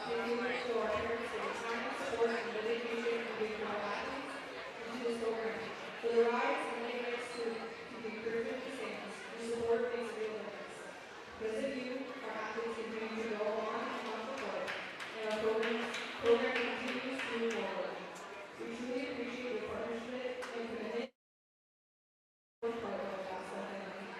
Thank you to our parents for your time, support, and dedication in bringing our athletes into this program. For the rides and late nights to be encouragement to fans, your support makes a real difference. Because of you, our athletes continue to go on and off the court, and our program continues to move forward. We truly appreciate your partnership and commitment to part of our basketball family.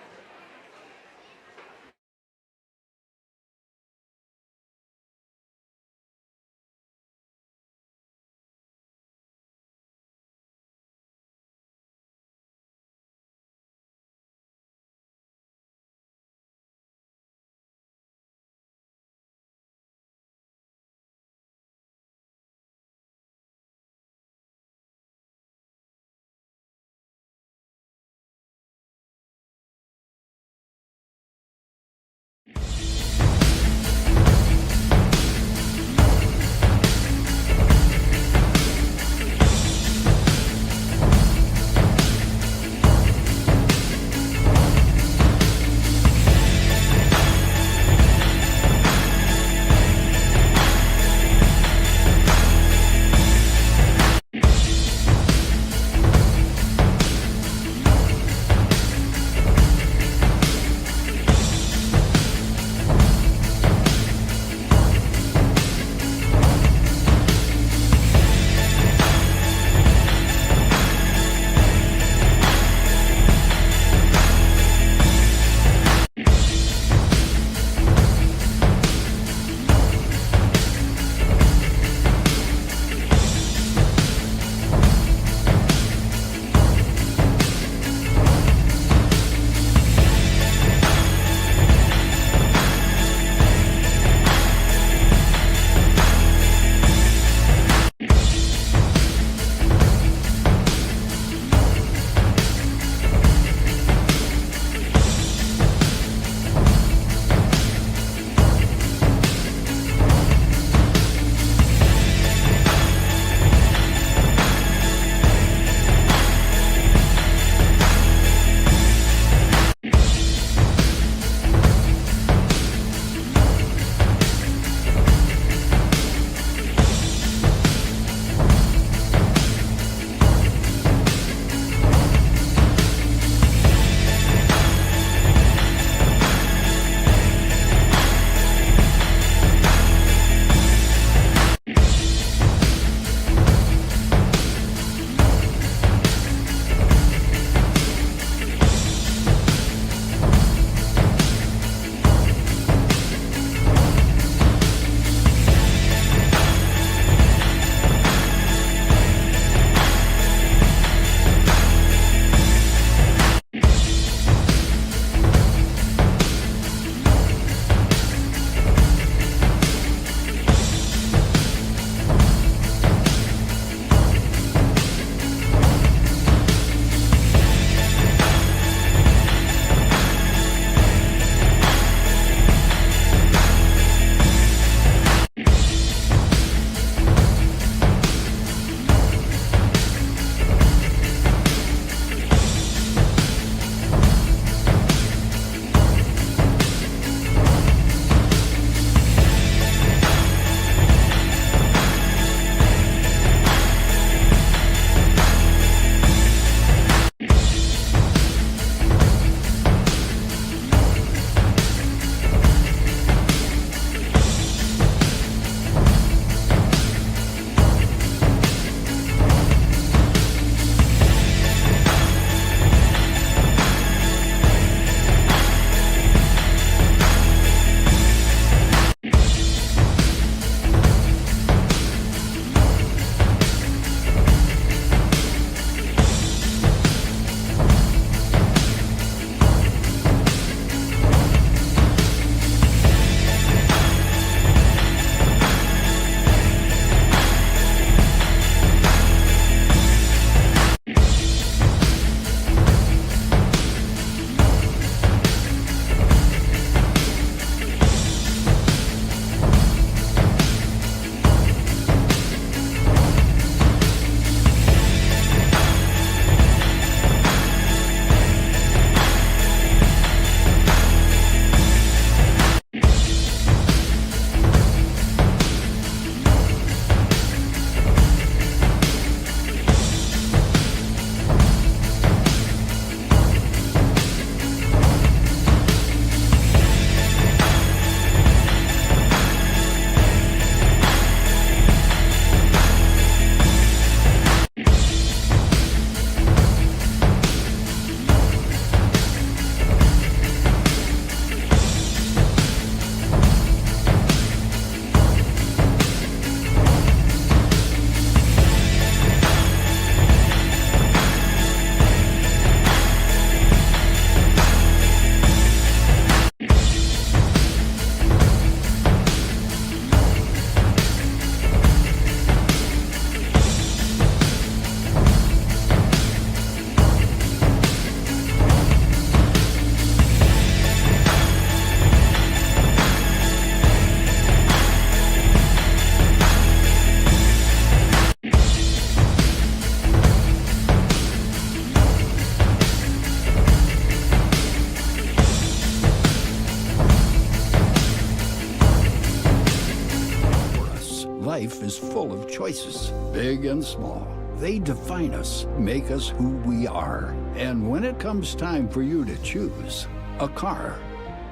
Life is full of choices, big and small. They define us, make us who we are. And when it comes time for you to choose a car,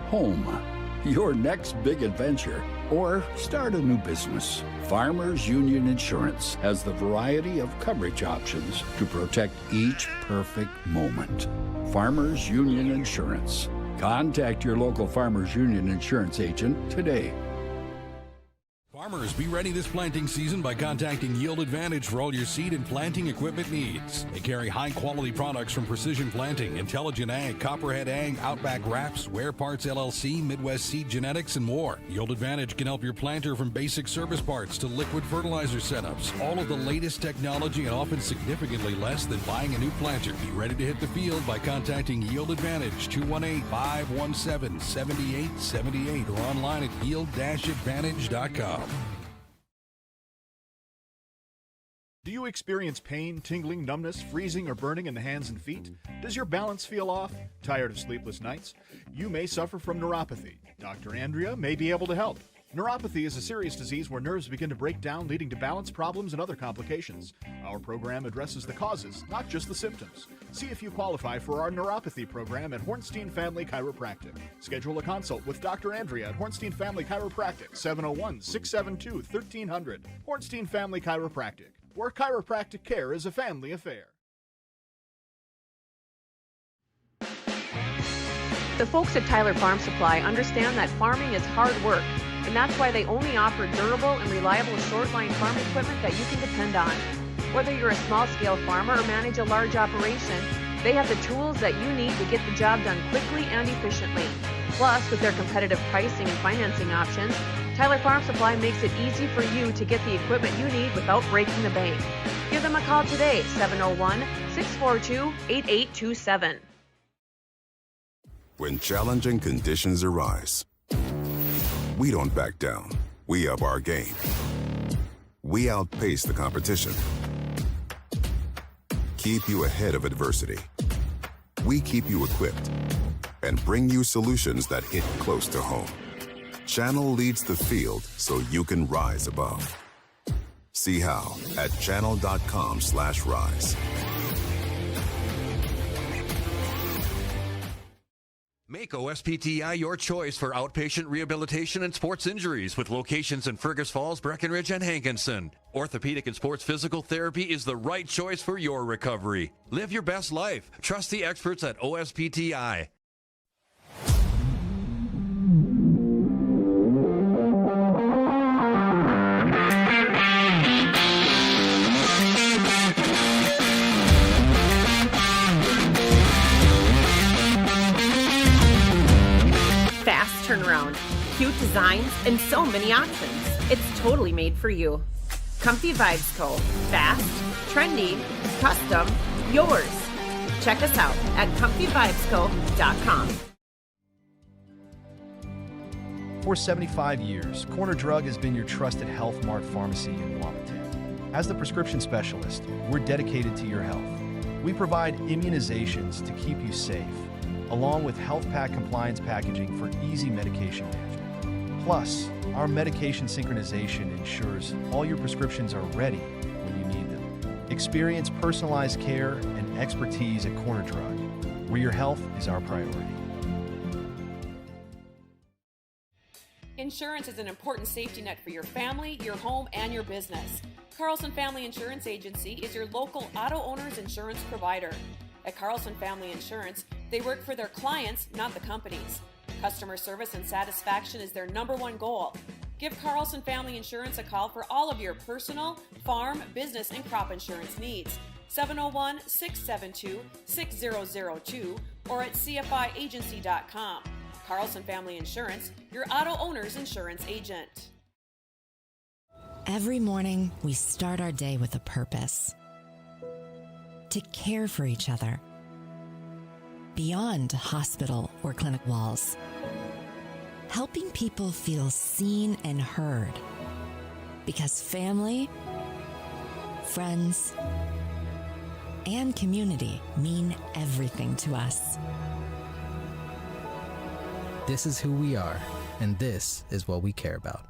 home, your next big adventure, or start a new business, Farmers Union Insurance has the variety of coverage options to protect each perfect moment. Farmers Union Insurance. Contact your local Farmers Union Insurance agent today. Farmers, be ready this planting season by contacting Yield Advantage for all your seed and planting equipment needs. They carry high-quality products from Precision Planting, Intelligent Ag, Copperhead Ag, Outback Wraps, Wear Parts LLC, Midwest Seed Genetics, and more. Yield Advantage can help your planter from basic service parts to liquid fertilizer setups. All of the latest technology and often significantly less than buying a new planter. Be ready to hit the field by contacting Yield Advantage, 218-517-7878, or online at yield-advantage.com. Do you experience pain, tingling, numbness, freezing, or burning in the hands and feet? Does your balance feel off? Tired of sleepless nights? You may suffer from neuropathy. Dr. Andrea may be able to help. Neuropathy is a serious disease where nerves begin to break down, leading to balance problems and other complications. Our program addresses the causes, not just the symptoms. See if you qualify for our neuropathy program at Hornstein Family Chiropractic. Schedule a consult with Dr. Andrea at Hornstein Family Chiropractic, 701-672-1300. Hornstein Family Chiropractic, where chiropractic care is a family affair. The folks at Tyler Farm Supply understand that farming is hard work, and that's why they only offer durable and reliable short-line farm equipment that you can depend on. Whether you're a small-scale farmer or manage a large operation, they have the tools that you need to get the job done quickly and efficiently. Plus, with their competitive pricing and financing options, Tyler Farm Supply makes it easy for you to get the equipment you need without breaking the bank. Give them a call today, 701-642-8827. When challenging conditions arise, we don't back down. We up our game. We outpace the competition. Keep you ahead of adversity. We keep you equipped and bring you solutions that hit close to home. Channel leads the field so you can rise above. See how at channel.com/rise. Make OSPTI your choice for outpatient rehabilitation and sports injuries with locations in Fergus Falls, Breckenridge, and Hankinson. Orthopedic and sports physical therapy is the right choice for your recovery. Live your best life. Trust the experts at OSPTI. Fast turnaround, cute designs, and so many options. It's totally made for you. Comfy Vibes Co. Fast, trendy, custom, yours. Check us out at comfyvibesco.com. For 75 years, Corner Drug has been your trusted Health Mart pharmacy in Wahpeton. As the prescription specialist, we're dedicated to your health. We provide immunizations to keep you safe, along with health pack compliance packaging for easy medication management. Plus, our medication synchronization ensures all your prescriptions are ready when you need them. Experience personalized care and expertise at Corner Drug, where your health is our priority. Insurance is an important safety net for your family, your home, and your business. Carlson Family Insurance Agency is your local auto owner's insurance provider. At Carlson Family Insurance, they work for their clients, not the companies. Customer service and satisfaction is their #1 goal. Give Carlson Family Insurance a call for all of your personal, farm, business, and crop insurance needs. 701-672-6002 or at cfiagency.com. Carlson Family Insurance, your auto owner's insurance agent. Every morning, we start our day with a purpose: to care for each other, beyond hospital or clinic walls. Helping people feel seen and heard. Because family, friends, and community mean everything to us. This is who we are, and this is what we care about.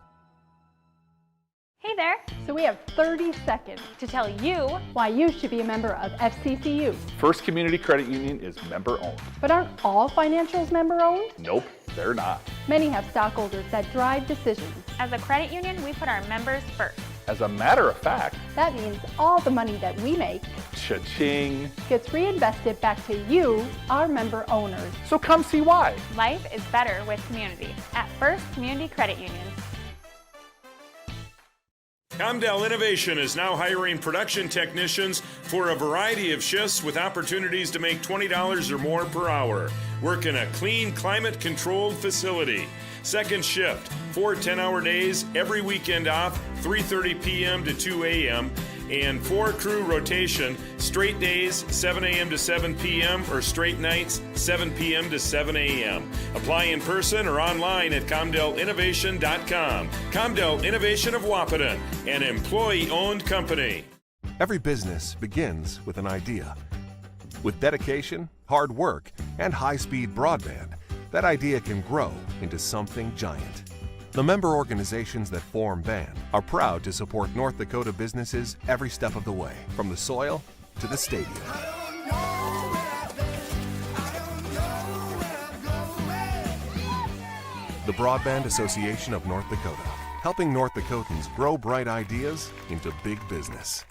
Hey there. So we have 30 seconds to tell you why you should be a member of FCCU. First Community Credit Union is member-owned. But aren't all financials member-owned? Nope, they're not. Many have stockholders that drive decisions. As a credit union, we put our members first. As a matter of fact, that means all the money that we make, cha-ching, gets reinvested back to you, our member owners. So come see why. Life is better with community at First Community Credit Union. Comdell Innovation is now hiring production technicians for a variety of shifts with opportunities to make $20 or more per hour. Work in a clean, climate-controlled facility. Second shift, 4 10-hour days, every weekend off, 3:30 p.m. to 2 a.m., and 4-crew rotation, straight days, 7 a.m. to 7 p.m., or straight nights, 7 p.m. to 7 a.m. Apply in person or online at ComdellInnovation.com. Comdell Innovation of Wahpeton, an employee-owned company. Every business begins with an idea. With dedication, hard work, and high-speed broadband, that idea can grow into something giant. The member organizations that form BAND are proud to support North Dakota businesses every step of the way, from the soil to the stadium. The Broadband Association of North Dakota, helping North Dakotans grow bright ideas into big business.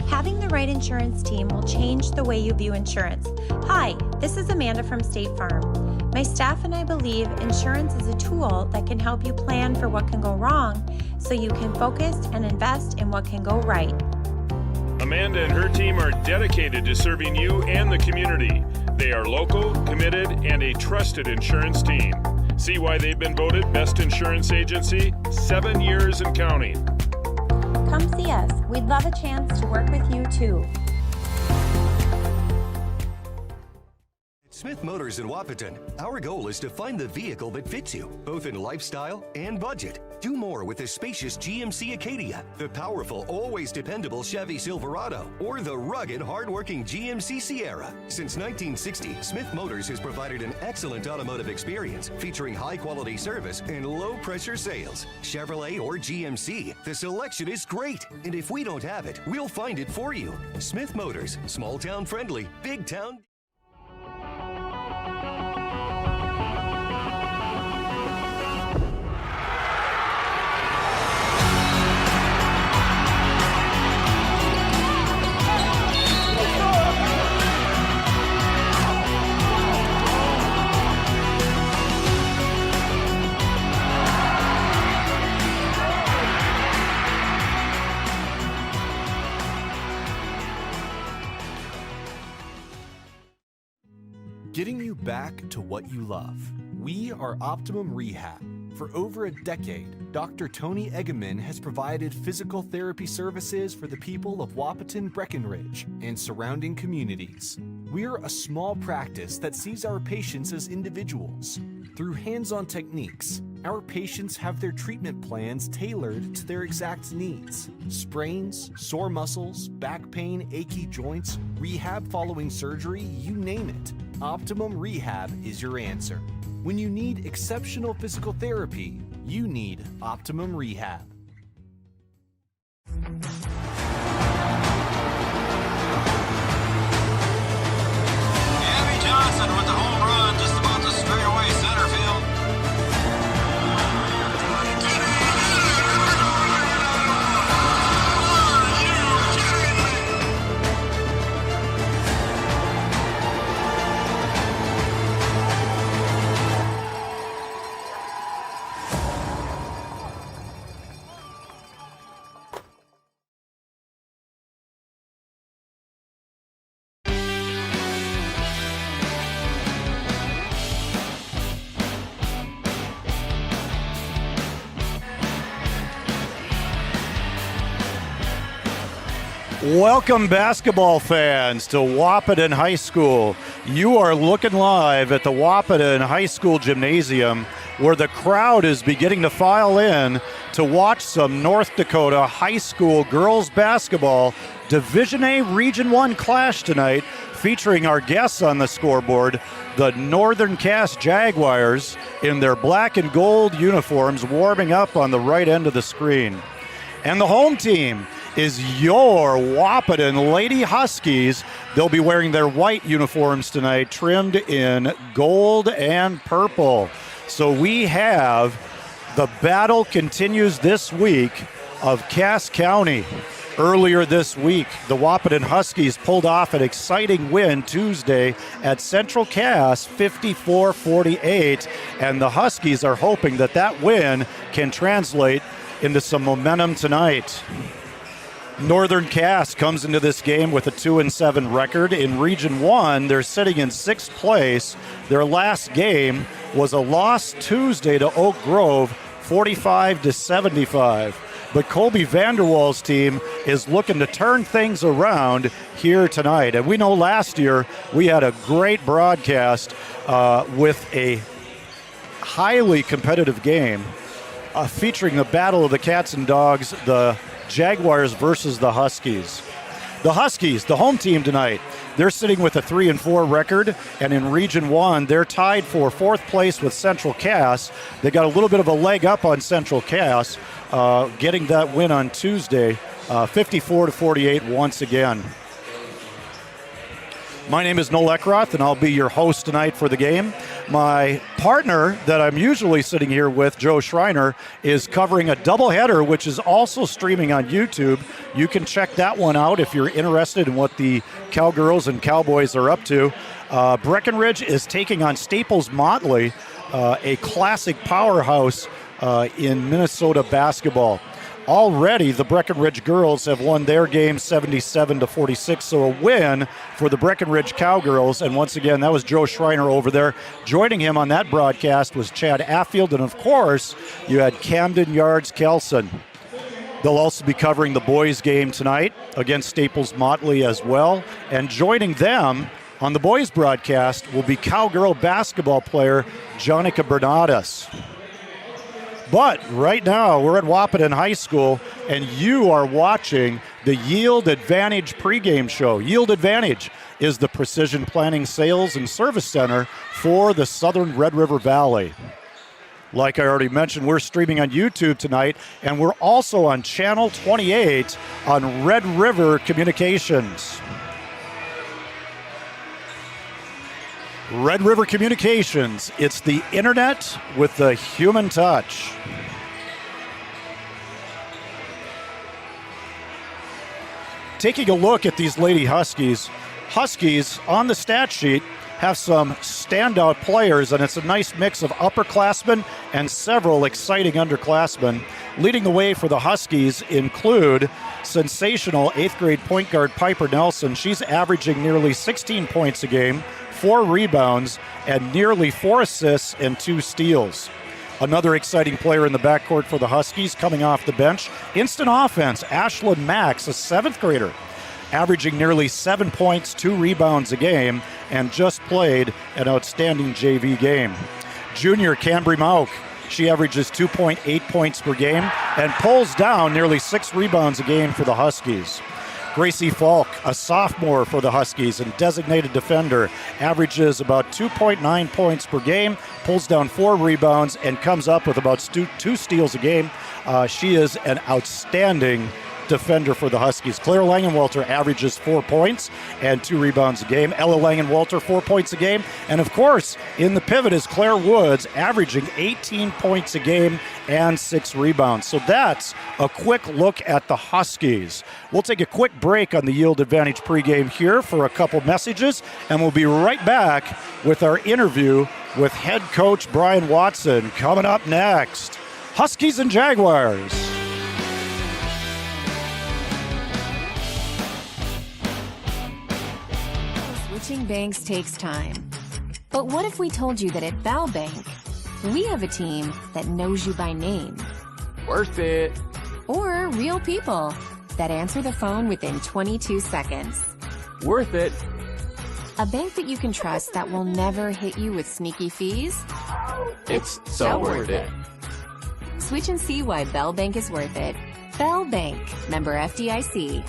Having the right insurance team will change the way you view insurance. Hi, this is Amanda from State Farm. My staff and I believe insurance is a tool that can help you plan for what can go wrong so you can focus and invest in what can go right. Amanda and her team are dedicated to serving you and the community. They are local, committed, and a trusted insurance team. See why they've been voted Best Insurance Agency 7 years and counting. Come see us. We'd love a chance to work with you too. Smith Motors in Wahpeton, our goal is to find the vehicle that fits you, both in lifestyle and budget. Do more with the spacious GMC Acadia, the powerful, always dependable Chevy Silverado, or the rugged, hardworking GMC Sierra. Since 1960, Smith Motors has provided an excellent automotive experience featuring high-quality service and low-pressure sales. Chevrolet or GMC, the selection is great, and if we don't have it, we'll find it for you. Smith Motors, small-town friendly, big-town. Getting you back to what you love. We are Optimum Rehab. For over a decade, Dr. Tony Eggeman has provided physical therapy services for the people of Wahpeton, Breckenridge, and surrounding communities. We're a small practice that sees our patients as individuals. Through hands-on techniques, our patients have their treatment plans tailored to their exact needs. Sprains, sore muscles, back pain, achy joints, rehab following surgery, you name it. Optimum Rehab is your answer. When you need exceptional physical therapy, you need Optimum Rehab. Abby Johnson with the home run just about to straightaway center field. Welcome, basketball fans, to Wahpeton High School. You are looking live at the Wahpeton High School Gymnasium where the crowd is beginning to file in to watch some North Dakota high school girls basketball Division A Region 1 clash tonight, featuring our guests on the scoreboard, the Northern Cass Jaguars in their black and gold uniforms, warming up on the right end of the screen. And the home team is your Wahpeton Lady Huskies. They'll be wearing their white uniforms tonight, trimmed in gold and purple. So we have the battle continues this week of Cass County. Earlier this week, the Wahpeton Huskies pulled off an exciting win Tuesday at Central Cass, 54-48, and the Huskies are hoping that that win can translate into some momentum tonight. Northern Cass comes into this game with a 2-7 record. In Region 1, they're sitting in 6th place. Their last game was a loss Tuesday to Oak Grove, 45-75. But Colby Vanderwall's team is looking to turn things around here tonight. And we know last year we had a great broadcast with a highly competitive game featuring the battle of the cats and dogs, the Jaguars versus the Huskies. The Huskies, the home team tonight, they're sitting with a 3-4 record, and in Region 1, they're tied for 4th place with Central Cass. They got a little bit of a leg up on Central Cass, getting that win on Tuesday, 54-48 once again. My name is Noel Eckroth, and I'll be your host tonight for the game. My partner that I'm usually sitting here with, Joe Schreiner, is covering a doubleheader, which is also streaming on YouTube. You can check that one out if you're interested in what the Cowgirls and Cowboys are up to. Breckenridge is taking on Staples Motley, a classic powerhouse in Minnesota basketball. Already, the Breckenridge girls have won their game 77-46, so a win for the Breckenridge Cowgirls. And once again, that was Joe Schreiner over there. Joining him on that broadcast was Chad Affield, and of course, you had Camden Yards Kelson. They'll also be covering the boys' game tonight against Staples Motley as well. And joining them on the boys' broadcast will be Cowgirl basketball player Jonica Bernadas. But right now, we're at Wahpeton High School, and you are watching the Yield Advantage pregame show. Yield Advantage is the precision planning, sales, and service center for the Southern Red River Valley. Like I already mentioned, we're streaming on YouTube tonight, and we're also on Channel 28 on Red River Communications. Red River Communications, it's the internet with the human touch. Taking a look at these Lady Huskies, Huskies on the stat sheet have some standout players, and it's a nice mix of upperclassmen and several exciting underclassmen. Leading the way for the Huskies include sensational 8th grade point guard Piper Nelson. She's averaging nearly 16 points a game, 4 rebounds, and nearly 4 assists and 2 steals. Another exciting player in the backcourt for the Huskies coming off the bench. Instant offense, Ashlyn Max, a 7th grader, averaging nearly 7 points, 2 rebounds a game, and just played an outstanding JV game. Junior Cambry Mauk, she averages 2.8 points per game and pulls down nearly 6 rebounds a game for the Huskies. Gracie Falk, a sophomore for the Huskies and designated defender, averages about 2.9 points per game, pulls down 4 rebounds, and comes up with about 2 steals a game. She is an outstanding defender for the Huskies. Claire Langenwalter averages 4 points and 2 rebounds a game. Ella Langenwalter, 4 points a game. And of course, in the pivot is Claire Woods, averaging 18 points a game and 6 rebounds. So that's a quick look at the Huskies. We'll take a quick break on the Yield Advantage pregame here for a couple messages, and we'll be right back with our interview with head coach Brian Watson coming up next. Huskies and Jaguars. Switching banks takes time. But what if we told you that at Bell Bank, we have a team that knows you by name? Worth it. Or real people that answer the phone within 22 seconds. Worth it. A bank that you can trust that will never hit you with sneaky fees It's so worth it. Switch and see why Bell Bank is worth it. Bell Bank, member FDIC.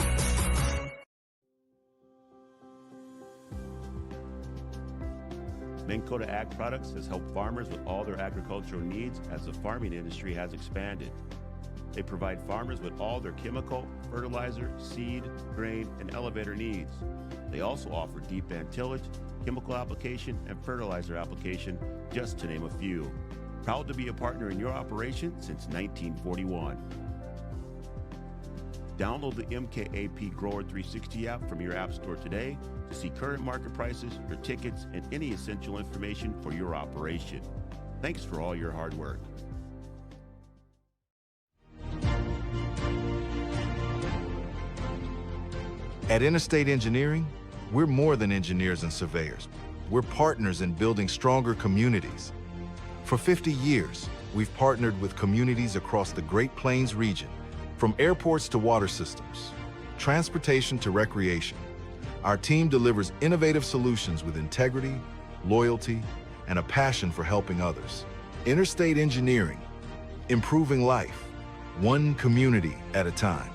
Minn Kota Ag Products has helped farmers with all their agricultural needs as the farming industry has expanded. They provide farmers with all their chemical, fertilizer, seed, grain, and elevator needs. They also offer deep band tillage, chemical application, and fertilizer application, just to name a few. Proud to be a partner in your operation since 1941. Download the MKAP Grower 360 app from your app store today to see current market prices, your tickets, and any essential information for your operation. Thanks for all your hard work. At Interstate Engineering, we're more than engineers and surveyors. We're partners in building stronger communities. For 50 years, we've partnered with communities across the Great Plains region, from airports to water systems, transportation to recreation. Our team delivers innovative solutions with integrity, loyalty, and a passion for helping others. Interstate Engineering, improving life, one community at a time.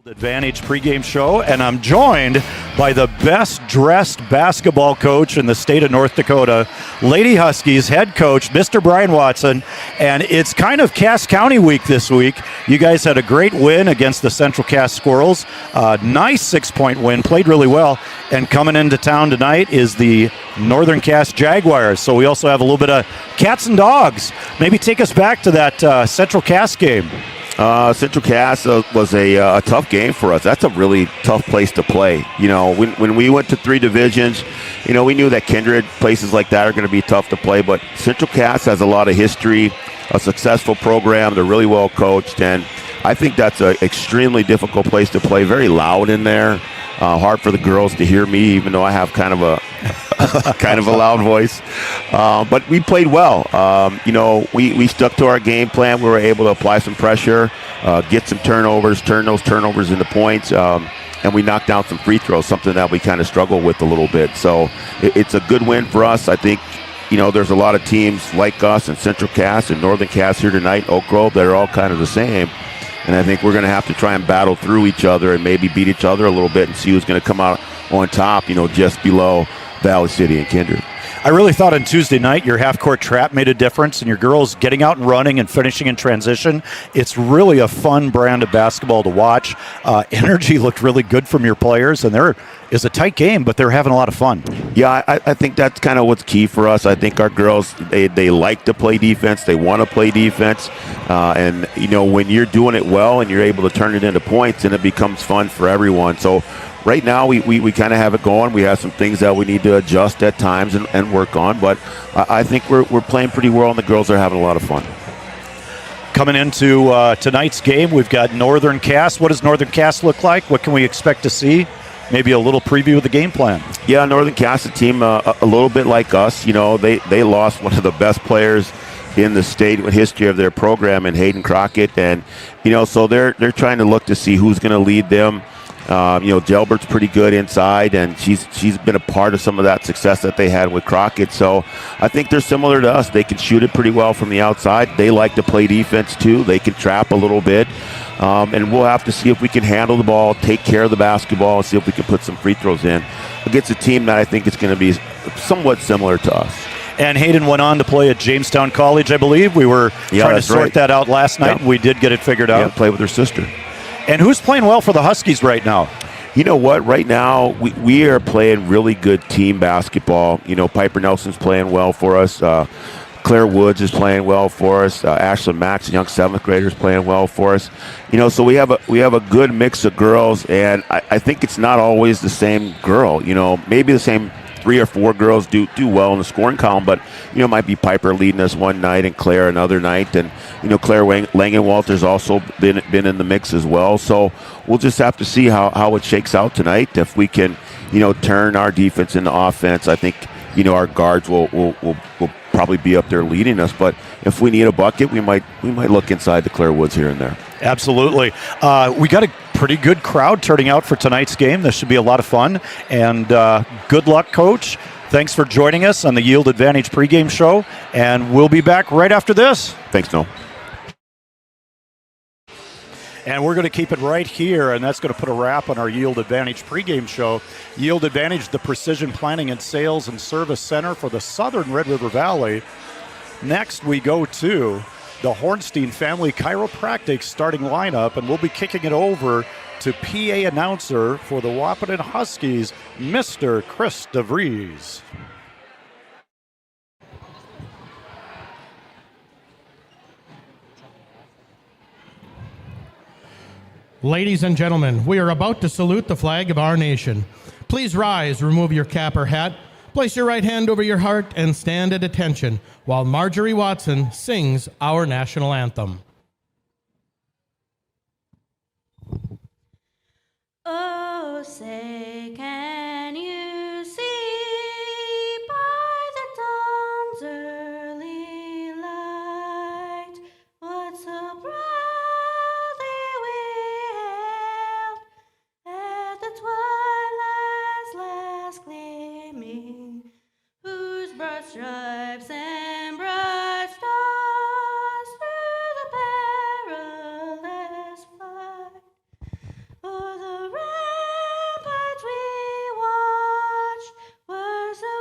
Advantage pregame show, and I'm joined by the best dressed basketball coach in the state of North Dakota, Lady Huskies head coach, Mr. Brian Watson, and it's kind of Cass County week this week. You guys had a great win against the Central Cass Squirrels, nice 6-point win, played really well, and coming into town tonight is the Northern Cass Jaguars, so we also have a little bit of cats and dogs. Maybe take us back to that Central Cass game. Central Cass was a tough game for us. That's a really tough place to play. You know, when we went to 3 divisions, you know, we knew that Kindred, places like that are going to be tough to play, but Central Cass has a lot of history, a successful program. They're really well coached, and I think that's an extremely difficult place to play. Very loud in there. Hard for the girls to hear me, even though I have kind of a loud voice. But we played well. You know, we stuck to our game plan. We were able to apply some pressure, get some turnovers, turn those turnovers into points, and we knocked down some free throws, something that we kind of struggled with a little bit. So it's a good win for us. I think, you know, there's a lot of teams like us and Central Cass and Northern Cass here tonight, Oak Grove, that are all kind of the same. And I think we're going to have to try and battle through each other and maybe beat each other a little bit and see who's going to come out on top, you know, just below Valley City and Kindred. I really thought on Tuesday night your half-court trap made a difference, and your girls getting out and running and finishing in transition. It's really a fun brand of basketball to watch. Energy looked really good from your players, and there is a tight game, but they're having a lot of fun. Yeah, I think that's kind of what's key for us. I think our girls, they like to play defense. They want to play defense. And, you know, when you're doing it well and you're able to turn it into points, and it becomes fun for everyone. So right now we kind of have it going. We have some things that we need to adjust at times and work on. But I think we're playing pretty well, and the girls are having a lot of fun. Coming into tonight's game, we've got Northern Cass. What does Northern Cass look like? What can we expect to see? Maybe a little preview of the game plan. Yeah, Northern Cass, a team a little bit like us. You know, they lost one of the best players in the state with history of their program in Hayden Crockett, and you know, so they're trying to look to see who's going to lead them. You know, Delbert's pretty good inside, and she's been a part of some of that success that they had with Crockett. So I think they're similar to us. They can shoot it pretty well from the outside. They like to play defense too. They can trap a little bit. And we'll have to see if we can handle the ball, take care of the basketball, and see if we can put some free throws in against a team that I think is going to be somewhat similar to us. And Hayden went on to play at Jamestown College, I believe. We were trying to sort that out last night. Yeah. We did get it figured out. Yeah, play with her sister. And who's playing well for the Huskies right now? You know what? Right now, we are playing really good team basketball. You know, Piper Nelson's playing well for us. Claire Woods is playing well for us. Ashlyn Max, a young 7th grader, is playing well for us. You know, so we have a good mix of girls, and I think it's not always the same girl. You know, maybe the same 3 or 4 girls do well in the scoring column, but it might be Piper leading us one night and Claire another night, and Claire Langenwalter's also been in the mix as well. So we'll just have to see how it shakes out tonight. If we can turn our defense into offense, I think our guards will probably be up there leading us. But if we need a bucket, we might look inside the Claire Woods here and there. Absolutely. We got a pretty good crowd turning out for tonight's game. This should be a lot of fun. And good luck, Coach. Thanks for joining us on the Yield Advantage pregame show. And we'll be back right after this. Thanks, Noel. And we're going to keep it right here, and that's going to put a wrap on our Yield Advantage pregame show. Yield Advantage, the Precision Planning and Sales and Service Center for the Southern Red River Valley. Next, we go to the Hornstein Family Chiropractic starting lineup, and we'll be kicking it over to PA announcer for the Wahpeton Huskies, Mr. Chris DeVries. Ladies and gentlemen, we are about to salute the flag of our nation. Please rise, remove your cap or hat, place your right hand over your heart, and stand at attention while Marjorie Watson sings our national anthem. Oh, say, can you see by the dawn's early light what so proudly we hailed at the twilight's last gleaming, whose broad stripes and bright stars through the perilous fight o'er the ramparts we watched were so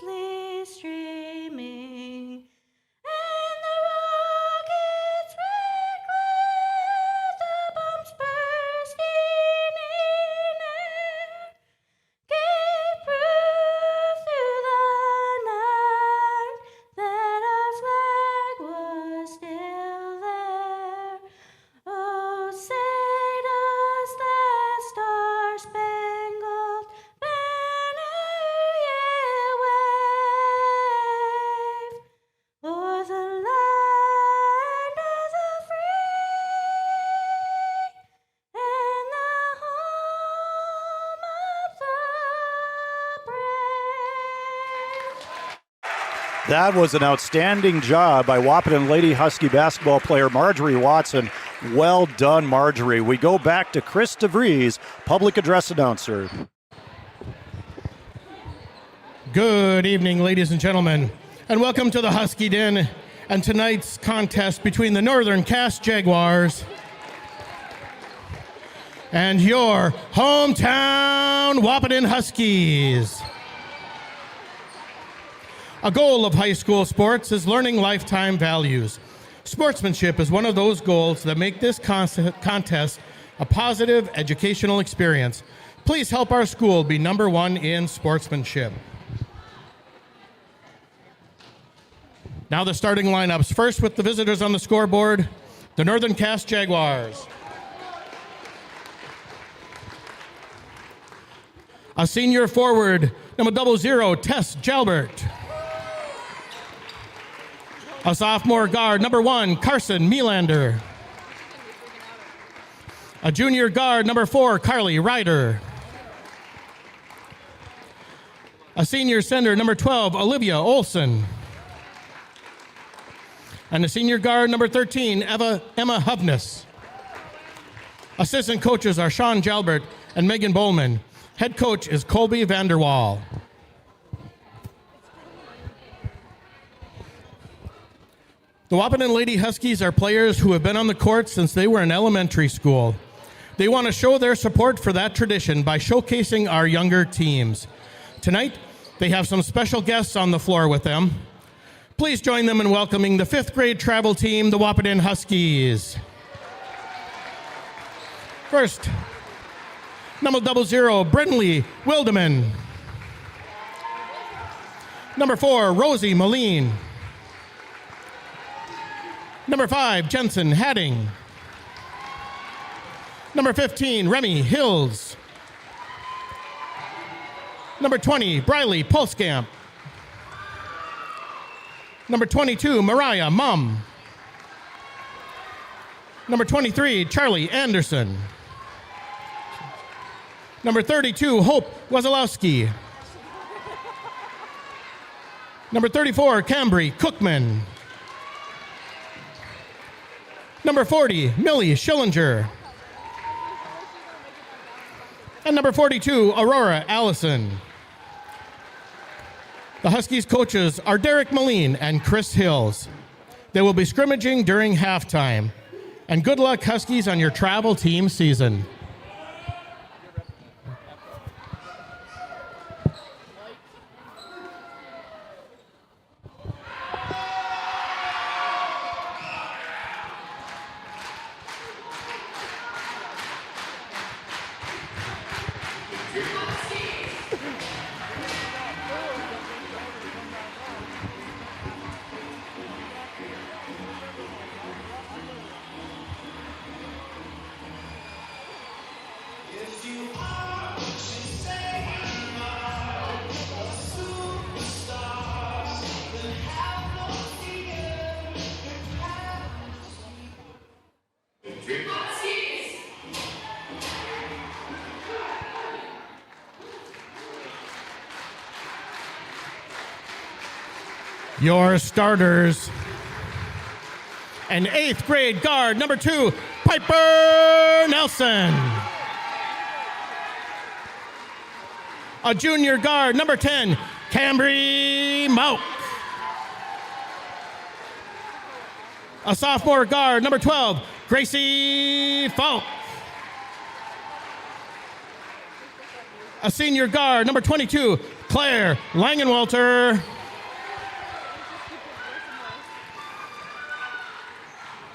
gallantly streaming, and the rockets red-glare, the bombs bursting in air, gave proof through the night that our flag was still there. Oh, say does that star-spangled banner yet wave o'er the land of the free and the home of the brave? That was an outstanding job by Wahpeton Lady Husky basketball player Marjorie Watson. Well done, Marjorie. We go back to Chris DeVries, public address announcer. Good evening, ladies and gentlemen, and welcome to the Husky Den and tonight's contest between the Northern Cass Jaguars and your hometown Wahpeton Huskies. A goal of high school sports is learning lifetime values. Sportsmanship is one of those goals that make this contest a positive educational experience. Please help our school be number one in sportsmanship. Now the starting lineups. First with the visitors on the scoreboard, the Northern Cass Jaguars. A senior forward, number 00, Tess Jalbert. A sophomore guard, number 1, Carson Melander. A junior guard, number 4, Carly Ryder. A senior center, number 12, Olivia Olson. And a senior guard, number 13, Emma Hovness. Assistant coaches are Sean Jalbert and Megan Bowman. Head coach is Colby Vanderwall. The Wahpeton Lady Huskies are players who have been on the court since they were in elementary school. They want to show their support for that tradition by showcasing our younger teams. Tonight, they have some special guests on the floor with them. Please join them in welcoming the 5th grade travel team, the Wahpeton Huskies. First, number 00, Brindley Wildeman. Number 4, Rosie Moline. Number 5, Jensen Hadding. Number 15, Remy Hills. Number 20, Briley Polskamp. Number 22, Mariah Mum. Number 23, Charlie Anderson. Number 32, Hope Wazalowski. Number 34, Cambry Cookman. Number 40, Millie Schillinger. And number 42, Aurora Allison. The Huskies coaches are Derek Moline and Chris Hills. They will be scrimmaging during halftime. And good luck, Huskies, on your travel team season. Your starters. An 8th grade guard, number 2, Piper Nelson. A junior guard, number 10, Cambry Mauk. A sophomore guard, number 12, Gracie Falk. A senior guard, number 22, Claire Langenwalter.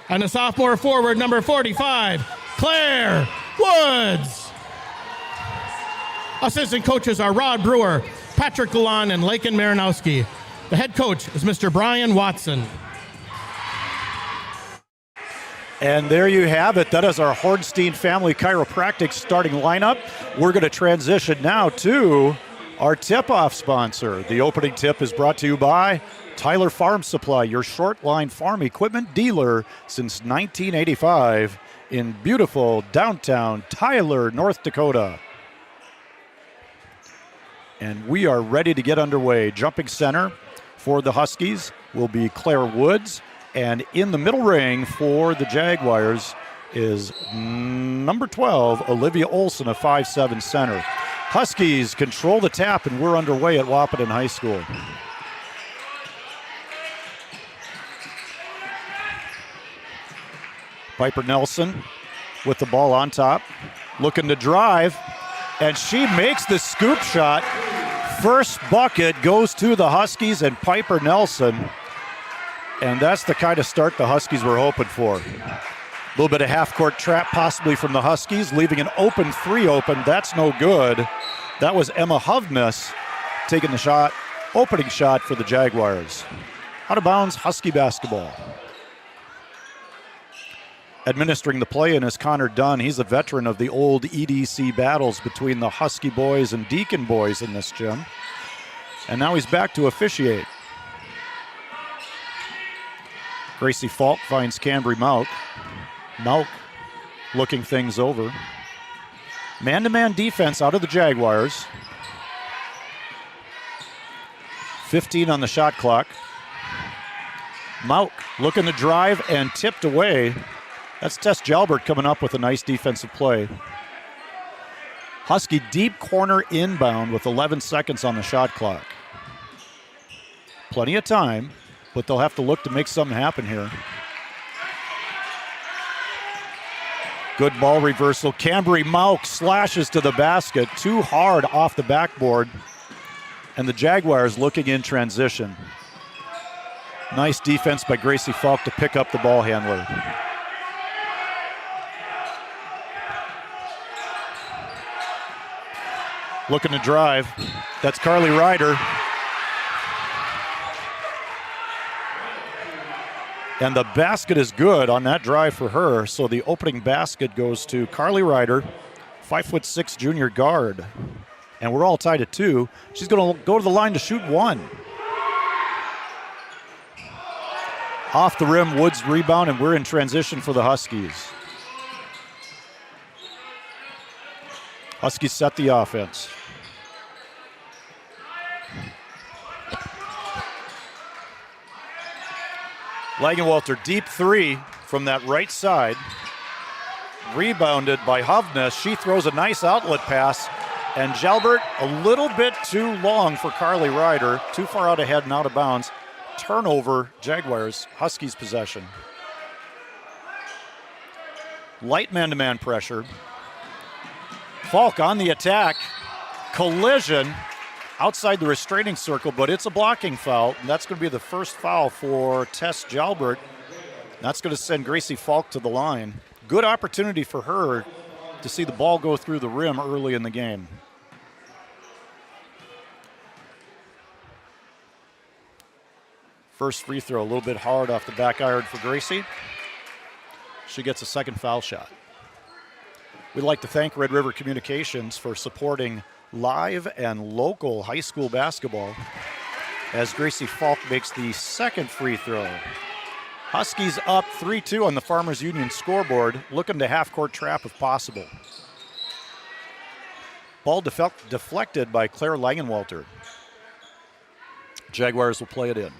And a sophomore forward, number 45, Claire Woods. Assistant coaches are Rod Brewer, Patrick Golan, and Laken Marinowski. The head coach is Mr. Brian Watson. And there you have it. That is our Hornstein Family Chiropractic starting lineup. We're going to transition now to our tip-off sponsor. The opening tip is brought to you by Tyler Farm Supply, your short line farm equipment dealer since 1985 in beautiful downtown Tyler, North Dakota. And we are ready to get underway. Jumping center for the Huskies will be Claire Woods. And in the middle ring for the Jaguars is number 12, Olivia Olson, a 5'7" center. Huskies control the tap, and we're underway at Wahpeton High School. Piper Nelson with the ball on top, looking to drive, and she makes the scoop shot. First bucket goes to the Huskies and Piper Nelson, and that's the kind of start the Huskies were hoping for. A little bit of half-court trap possibly from the Huskies, leaving an open three open. That's no good. That was Emma Hovness taking the shot, opening shot for the Jaguars. Out of bounds, Husky basketball. Administering the play in is Connor Dunn. He's a veteran of the old EDC battles between the Husky boys and Deacon boys in this gym. And now he's back to officiate. Gracie Falk finds Cambry Mauk. Mauk looking things over. Man-to-man defense out of the Jaguars. 15 on the shot clock. Mauk looking to drive and tipped away. That's Tess Jalbert coming up with a nice defensive play. Husky deep corner inbound with 11 seconds on the shot clock. Plenty of time, but they'll have to look to make something happen here. Good ball reversal. Cambry Mauk slashes to the basket. Too hard off the backboard. And the Jaguars looking in transition. Nice defense by Gracie Falk to pick up the ball handler. Looking to drive. That's Carly Ryder. And the basket is good on that drive for her. So the opening basket goes to Carly Ryder, 5'6" junior guard. And we're all tied at 2. She's going to go to the line to shoot 1. Off the rim, Woods rebound, and we're in transition for the Huskies. Huskies set the offense. Langenwalter, deep 3 from that right side. Rebounded by Hovnes. She throws a nice outlet pass, and Jalbert a little bit too long for Carly Ryder. Too far out ahead and out of bounds. Turnover, Jaguars, Huskies possession. Light man-to-man pressure. Falk on the attack. Collision outside the restraining circle, but it's a blocking foul. And that's going to be the first foul for Tess Jalbert. That's going to send Gracie Falk to the line. Good opportunity for her to see the ball go through the rim early in the game. First free throw, a little bit hard off the back iron for Gracie. She gets a second foul shot. We'd like to thank Red River Communications for supporting live and local high school basketball as Gracie Falk makes the second free throw. Huskies up 3-2 on the Farmers Union scoreboard, looking to half-court trap if possible. Ball deflected by Claire Langenwalter. Jaguars will play it in.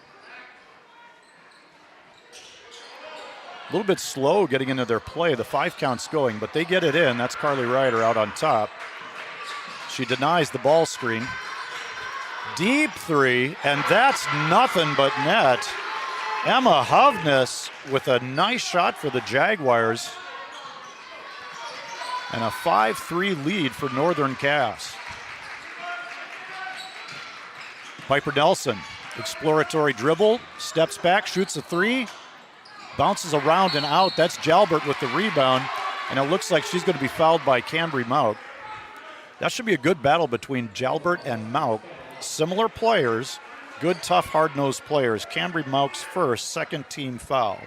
A little bit slow getting into their play. The 5 count's going, but they get it in. That's Carly Ryder out on top. She denies the ball screen. Deep 3, and that's nothing but net. Emma Hovnes with a nice shot for the Jaguars. And a 5-3 lead for Northern Cass. Piper Nelson, exploratory dribble, steps back, shoots a 3. Bounces around and out. That's Jalbert with the rebound. And it looks like she's going to be fouled by Cambry Mauk. That should be a good battle between Jalbert and Mauk. Similar players, good, tough, hard-nosed players. Cambry Mauk's second team foul.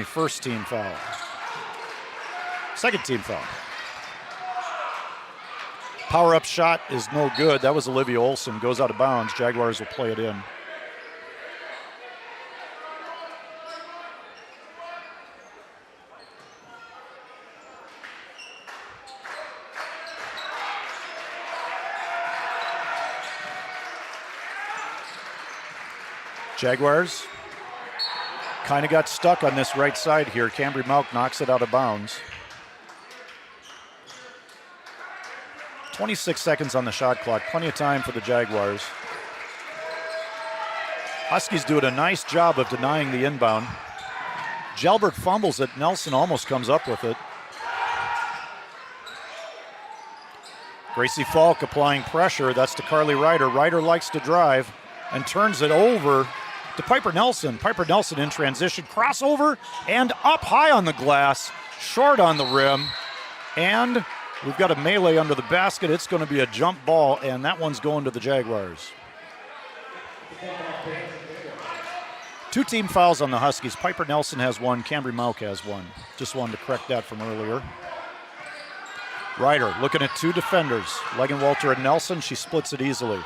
First team foul. Second team foul. Power-up shot is no good. That was Olivia Olson. Goes out of bounds. Jaguars will play it in. Jaguars kind of got stuck on this right side here. Cambry Mauk knocks it out of bounds. 26 seconds on the shot clock. Plenty of time for the Jaguars. Huskies doing a nice job of denying the inbound. Jalbert fumbles it. Nelson almost comes up with it. Gracie Falk applying pressure. That's to Carly Ryder. Ryder likes to drive and turns it over to Piper Nelson. Piper Nelson in transition, crossover, and up high on the glass, short on the rim, and we've got a melee under the basket. It's going to be a jump ball, and that one's going to the Jaguars. 2 team fouls on the Huskies. Piper Nelson has 1, Cambry Mauk has 1. Just wanted to correct that from earlier. Ryder looking at 2 defenders, Langenwalter and Nelson. She splits it easily.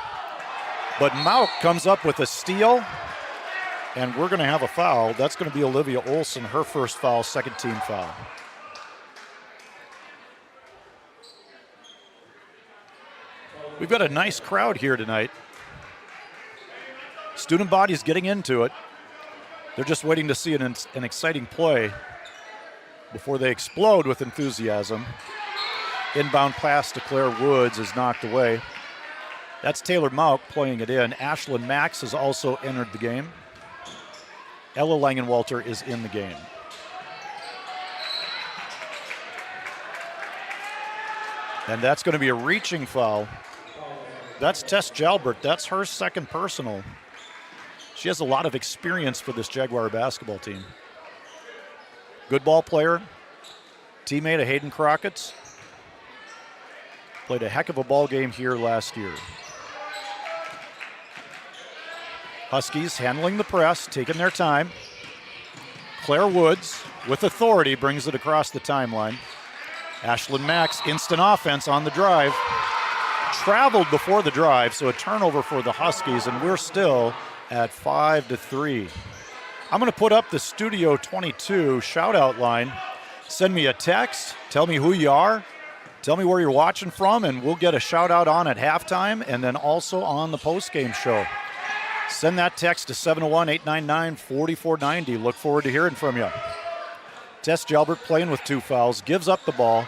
But Mauk comes up with a steal, and we're going to have a foul. That's going to be Olivia Olson, her first foul, second team foul. We've got a nice crowd here tonight. Student body's getting into it. They're just waiting to see an exciting play before they explode with enthusiasm. Inbound pass to Claire Woods is knocked away. That's Taylor Mauk playing it in. Ashlyn Max has also entered the game. Ella Langenwalter is in the game. And that's going to be a reaching foul. That's Tess Jalbert. That's her second personal. She has a lot of experience for this Jaguar basketball team. Good ball player. Teammate of Hayden Crockett's. Played a heck of a ball game here last year. Huskies handling the press, taking their time. Claire Woods, with authority, brings it across the timeline. Ashlyn Max, instant offense on the drive. Traveled before the drive, so a turnover for the Huskies, and we're still at 5-3. I'm going to put up the Studio 22 shout-out line. Send me a text, tell me who you are, tell me where you're watching from, and we'll get a shout-out on at halftime and then also on the post-game show. Send that text to 701-899-4490. Look forward to hearing from you. Tess Jalbert playing with 2 fouls, gives up the ball.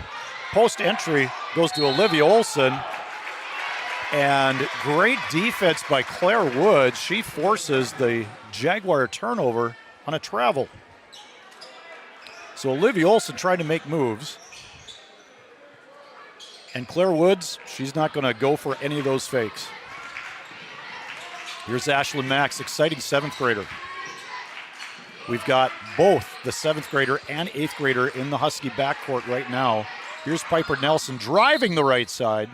Post entry goes to Olivia Olson. And great defense by Claire Woods. She forces the Jaguar turnover on a travel. So Olivia Olson trying to make moves. And Claire Woods, she's not going to go for any of those fakes. Here's Ashlyn Max, exciting 7th grader. We've got both the 7th grader and 8th grader in the Husky backcourt right now. Here's Piper Nelson driving the right side.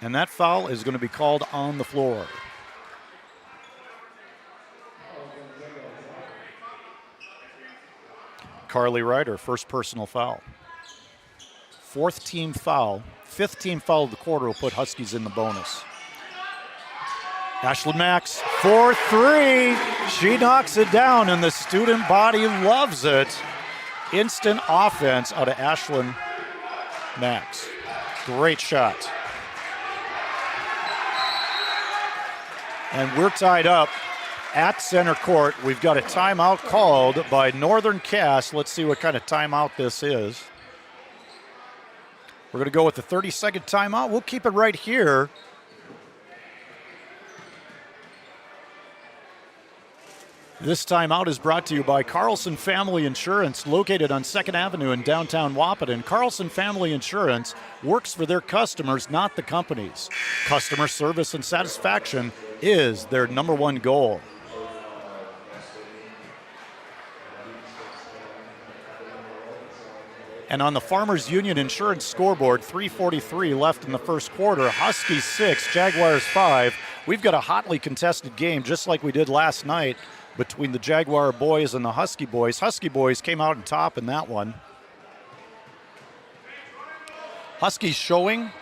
And that foul is going to be called on the floor. Carly Ryder, first personal foul. 4th team foul. 5th team foul of the quarter will put Huskies in the bonus. Ashlyn Max for 3. She knocks it down, and the student body loves it. Instant offense out of Ashlyn Max. Great shot. And we're tied up at center court. We've got a timeout called by Northern Cass. Let's see what kind of timeout this is. We're going to go with the 30-second timeout. We'll keep it right here. This timeout is brought to you by Carlson Family Insurance, located on 2nd Avenue in downtown Wahpeton. Carlson Family Insurance works for their customers, not the companies. Customer service and satisfaction is their #1 goal. And on the Farmers Union Insurance scoreboard, 3:43 left in the first quarter. Huskies 6, Jaguars 5. We've got a hotly contested game, just like we did last night, between the Jaguar boys and the Husky boys. Husky boys came out on top in that one. Huskies showing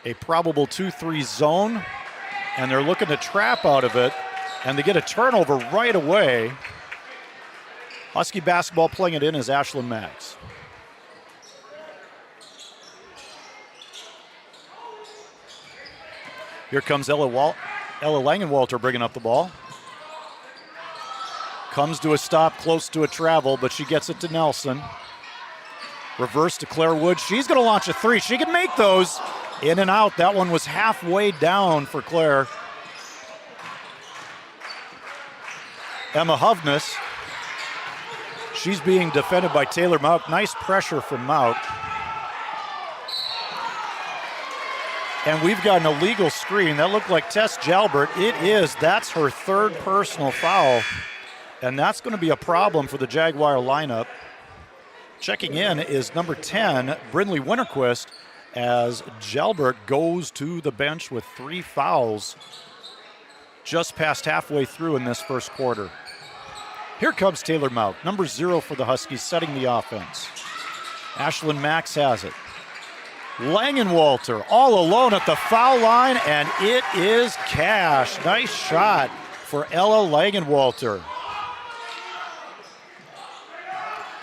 a probable 2-3 zone, and they're looking to trap out of it, and they get a turnover right away. Husky basketball playing it in is Ashlyn Max. Here comes Ella Langenwalter bringing up the ball. Comes to a stop close to a travel, but she gets it to Nelson. Reverse to Claire Wood. She's going to launch a 3. She can make those. In and out. That one was halfway down for Claire. Emma Hovness. She's being defended by Taylor Mout. Nice pressure from Mout. And we've got an illegal screen. That looked like Tess Jalbert. It is. That's her 3rd personal foul. And that's going to be a problem for the Jaguar lineup. Checking in is number 10, Brindley Winterquist, as Jalbert goes to the bench with 3 fouls just past halfway through in this first quarter. Here comes Taylor Mout, number 0 for the Huskies, setting the offense. Ashlyn Max has it. Langenwalter all alone at the foul line, and it is cash. Nice shot for Ella Langenwalter.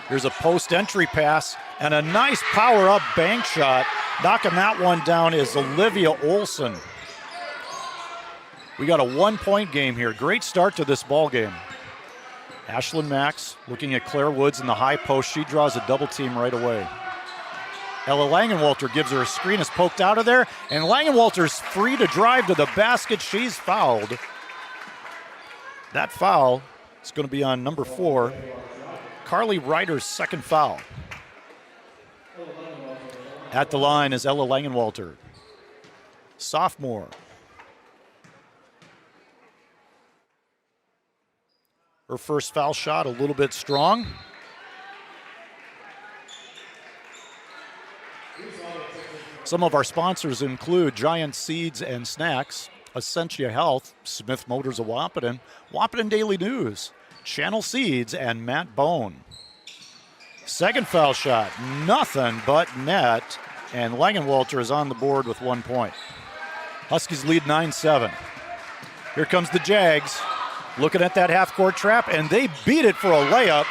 Here's a post-entry pass and a nice power-up bank shot. Knocking that one down is Olivia Olson. We got a 1-point game here. Great start to this ball game. Ashlyn Max looking at Claire Woods in the high post. She draws a double team right away. Ella Langenwalter gives her a screen, is poked out of there, and Langenwalter's free to drive to the basket. She's fouled. That foul is going to be on number 4, Carly Ryder's 2nd foul. At the line is Ella Langenwalter, sophomore. Her first foul shot a little bit strong. Some of our sponsors include Giant Seeds and Snacks, Essentia Health, Smith Motors of Wahpeton, Wahpeton Daily News, Channel Seeds, and Matt Bone. Second foul shot, nothing but net, and Langenwalter is on the board with 1 point. Huskies lead 9-7. Here comes the Jags, looking at that half-court trap, and they beat it for a layup.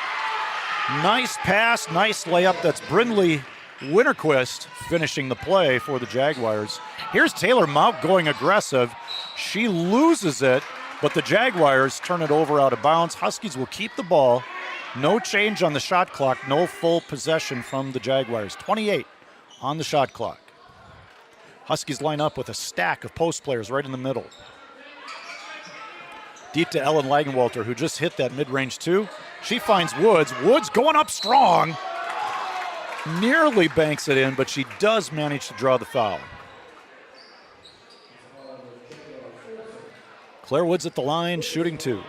Nice pass, nice layup. That's Brindley Winterquist finishing the play for the Jaguars. Here's Taylor Mount going aggressive. She loses it, but the Jaguars turn it over out of bounds. Huskies will keep the ball. No change on the shot clock, no full possession from the Jaguars. 28 on the shot clock. Huskies line up with a stack of post players right in the middle. Deep to Ellen Langenwalter, who just hit that mid-range two. She finds Woods. Woods going up strong. Nearly banks it in, but she does manage to draw the foul. Claire Woods at the line, shooting two.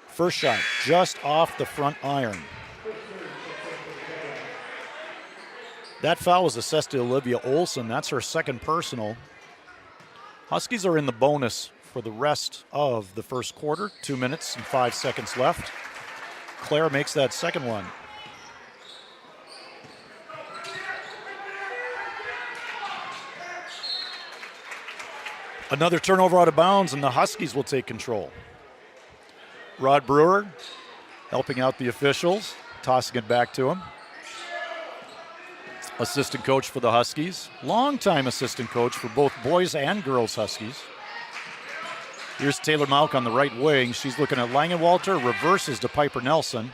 First shot just off the front iron. That foul was assessed to Olivia Olson. That's her second personal. Huskies are in the bonus for the rest of the first quarter. 2 minutes and 5 seconds left. Claire makes that second one. Another turnover out of bounds, and the Huskies will take control. Rod Brewer helping out the officials, tossing it back to him. Assistant coach for the Huskies. Longtime assistant coach for both boys and girls Huskies. Here's Taylor Malk on the right wing. She's looking at Langenwalter, reverses to Piper Nelson.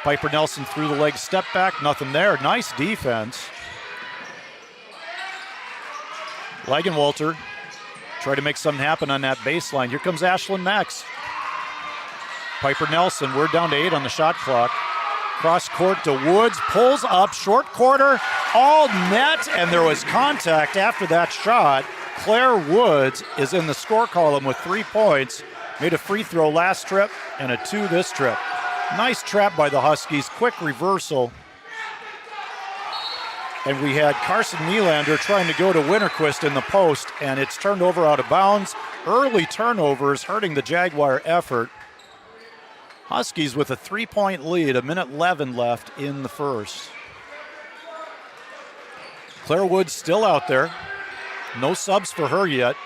Piper Nelson through the leg, step back, nothing there. Nice defense. Langenwalter try to make something happen on that baseline. Here comes Ashlyn Max. Piper Nelson, we're down to 8 on the shot clock. Cross court to Woods, pulls up, short quarter, all net, and there was contact after that shot. Claire Woods is in the score column with 3 points. Made a free throw last trip and a 2 this trip. Nice trap by the Huskies, quick reversal. And we had Carson Nylander trying to go to Winterquist in the post, and it's turned over out of bounds. Early turnovers hurting the Jaguar effort. Huskies with a 3-point lead, 1:11 left in the first. Claire Woods still out there. No subs for her yet.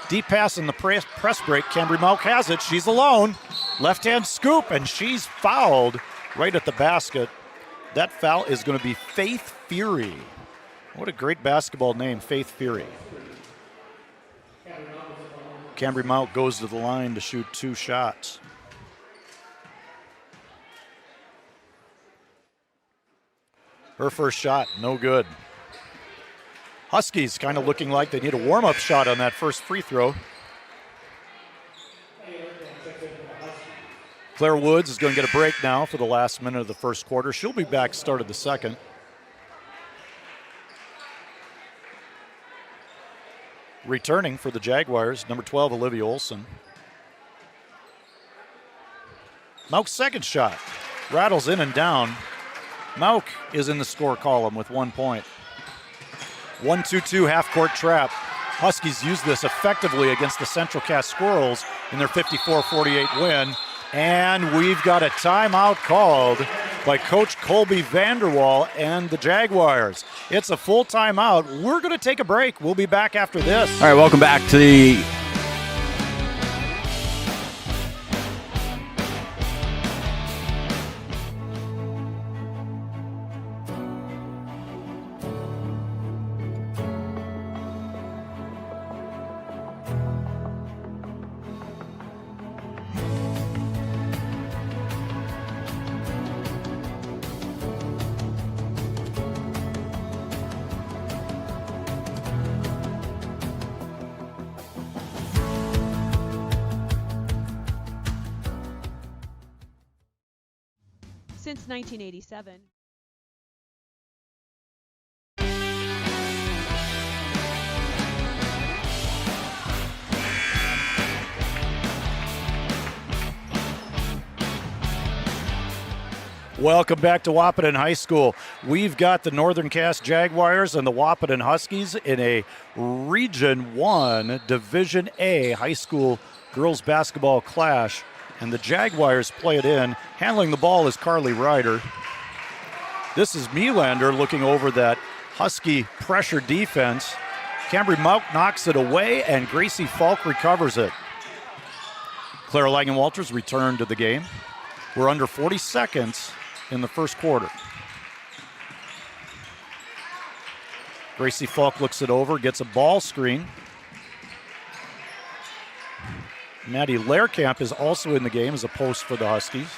Deep pass in the press break. Cambry Malk has it. She's alone. Left-hand scoop, and she's fouled right at the basket. That foul is going to be Faith Fury. What a great basketball name, Faith Fury. Cambry Malk goes to the line to shoot 2 shots. Her first shot, no good. Huskies kind of looking like they need a warm-up shot on that first free throw. Claire Woods is going to get a break now for the last minute of the first quarter. She'll be back start of the second. Returning for the Jaguars, number 12, Olivia Olson. Mauk's second shot rattles in and down. Mauk is in the score column with 1 point. 1-2-2 half-court trap. Huskies use this effectively against the Central Cass Squirrels in their 54-48 win. And we've got a timeout called by Coach Colby Vanderwall and the Jaguars. It's a full timeout. We're going to take a break. We'll be back after this. All right, welcome back to the Since 1987. Welcome back to Wahpeton High School. We've got the Northern Cass Jaguars and the Wahpeton Huskies in a Region 1 Division A high school girls basketball clash. And the Jaguars play it in. Handling the ball is Carly Ryder. This is Melander looking over that Husky pressure defense. Cambry Mauk knocks it away, and Gracie Falk recovers it. Clara Langenwalters returned to the game. We're under 40 seconds in the first quarter. Gracie Falk looks it over, gets a ball screen. Maddie Lehrkamp is also in the game as a post for the Huskies.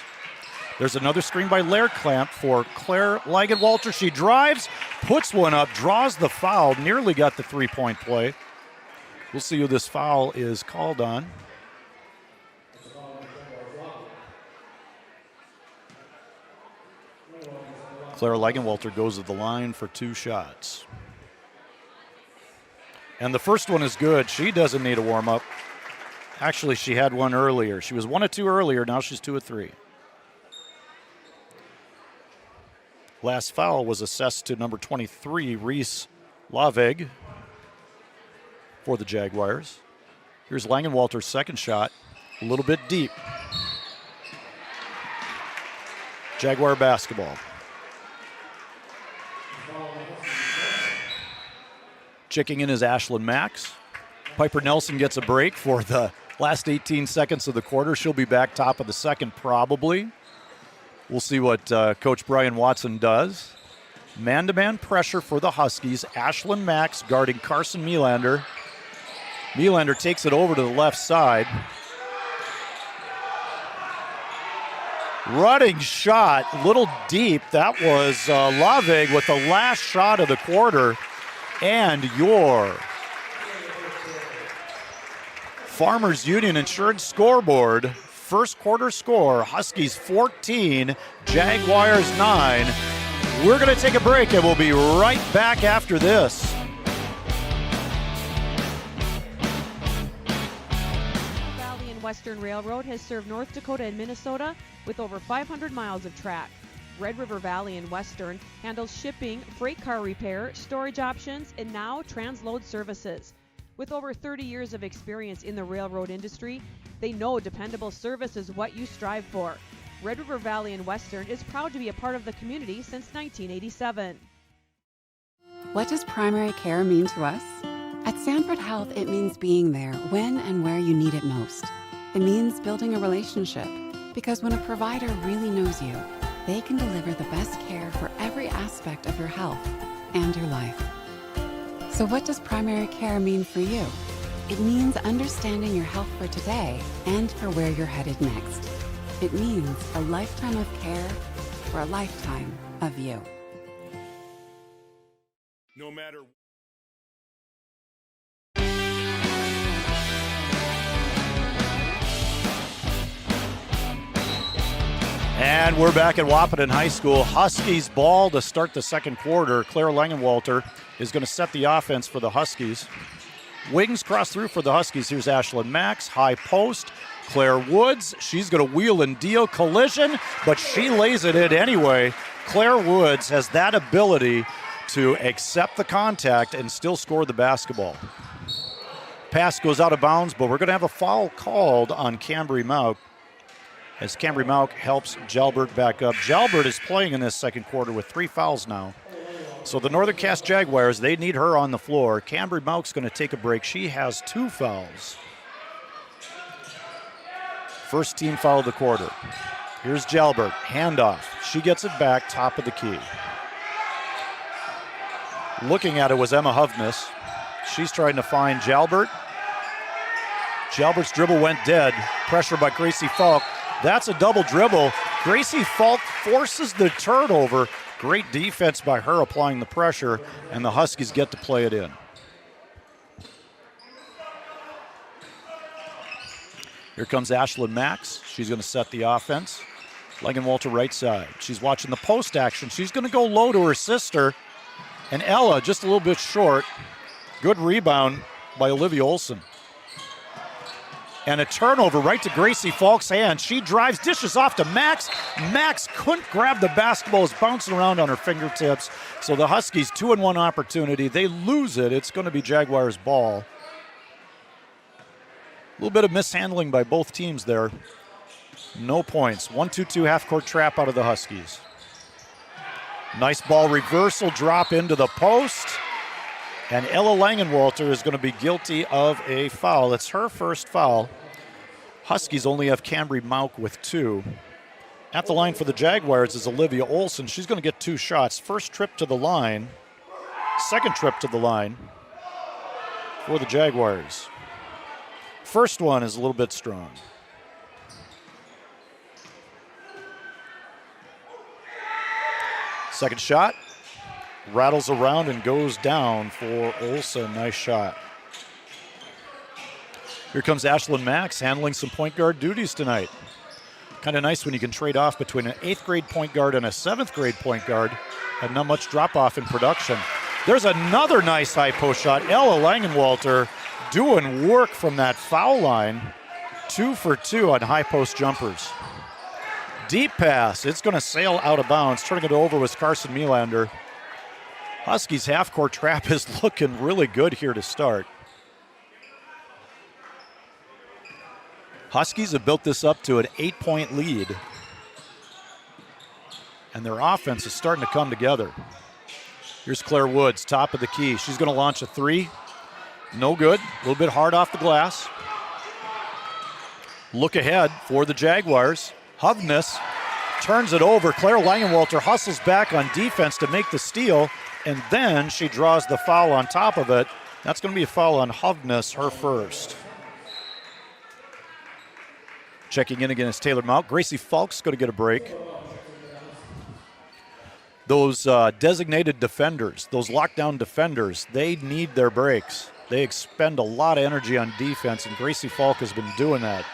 There's another screen by Lehrkamp for Claire Langenwalter. She drives, puts one up, draws the foul, nearly got the three-point play. We'll see who this foul is called on. Claire Langenwalter goes to the line for 2 shots. And the first one is good. She doesn't need a warm-up. Actually, she had one earlier. She was 1 of 2 earlier. Now she's 2 of 3. Last foul was assessed to number 23, Reese Laveg, for the Jaguars. Here's Langenwalter's second shot, a little bit deep. Jaguar basketball. Checking in is Ashlyn Max. Piper Nelson gets a break for the last 18 seconds of the quarter. She'll be back top of the second probably. We'll see what Coach Brian Watson does. Man-to-man pressure for the Huskies. Ashlyn Max guarding Carson Melander. Melander takes it over to the left side. Running shot, a little deep. That was Laveg with the last shot of the quarter. And your Farmers Union Insurance scoreboard. First quarter score, Huskies 14, Jaguars 9. We're going to take a break and we'll be right back after this. Valley and Western Railroad has served North Dakota and Minnesota with over 500 miles of track. Red River Valley and Western handles shipping, freight car repair, storage options, and now transload services. With over 30 years of experience in the railroad industry, they know dependable service is what you strive for. Red River Valley and Western is proud to be a part of the community since 1987. What does primary care mean to us? At Sanford Health, it means being there when and where you need it most. It means building a relationship, because when a provider really knows you, they can deliver the best care for every aspect of your health and your life. So what does primary care mean for you? It means understanding your health for today and for where you're headed next. It means a lifetime of care for a lifetime of you. No matter. And we're back at Wahpeton High School. Huskies ball to start the second quarter. Claire Langenwalter is going to set the offense for the Huskies. Wings cross through for the Huskies. Here's Ashlyn Max, high post. Claire Woods, she's going to wheel and deal, collision, but she lays it in anyway. Claire Woods has that ability to accept the contact and still score the basketball. Pass goes out of bounds, but we're going to have a foul called on Cambry Mauk as Cambry Mauk helps Jalbert back up. Jalbert is playing in this second quarter with 3 fouls now. So the Northern Cass Jaguars, they need her on the floor. Cambry Mauk's going to take a break. She has 2 fouls. First team foul of the quarter. Here's Jalbert, handoff. She gets it back, top of the key. Looking at it was Emma Hovness. She's trying to find Jalbert. Jalbert's dribble went dead. Pressure by Gracie Falk. That's a double dribble. Gracie Falk forces the turnover. Great defense by her applying the pressure, and the Huskies get to play it in. Here comes Ashlyn Max. She's going to set the offense. Langenwalter right side. She's watching the post action. She's going to go low to her sister. And Ella just a little bit short. Good rebound by Olivia Olson. And a turnover right to Gracie Falk's hand. She drives, dishes off to Max. Max couldn't grab the basketball. It's bouncing around on her fingertips. So the Huskies, 2-1 opportunity. They lose it. It's going to be Jaguars' ball. A little bit of mishandling by both teams there. No points. 1-2-2 half-court trap out of the Huskies. Nice ball reversal, drop into the post. And Ella Langenwalter is going to be guilty of a foul. It's her first foul. Huskies only have Cambry Mauk with 2. At the line for the Jaguars is Olivia Olson. She's going to get 2 shots. First trip to the line. Second trip to the line for the Jaguars. First one is a little bit strong. Second shot. Rattles around and goes down for Olsen. Nice shot. Here comes Ashlyn Max handling some point guard duties tonight. Kind of nice when you can trade off between an 8th grade point guard and a 7th grade point guard. And not much drop off in production. There's another nice high post shot. Ella Langenwalter doing work from that foul line. 2 for 2 on high post jumpers. Deep pass. It's going to sail out of bounds. Turning it over was Carson Melander. Huskies half-court trap is looking really good here to start. Huskies have built this up to an 8-point lead. And their offense is starting to come together. Here's Claire Woods, top of the key. She's going to launch a 3. No good. A little bit hard off the glass. Look ahead for the Jaguars. Hovness turns it over. Claire Langenwalter hustles back on defense to make the steal. And then she draws the foul on top of it. That's going to be a foul on Hovness, her first. Checking in against Taylor Mauk. Gracie Falk's going to get a break. Those designated defenders, those lockdown defenders, they need their breaks. They expend a lot of energy on defense, and Gracie Falk has been doing that.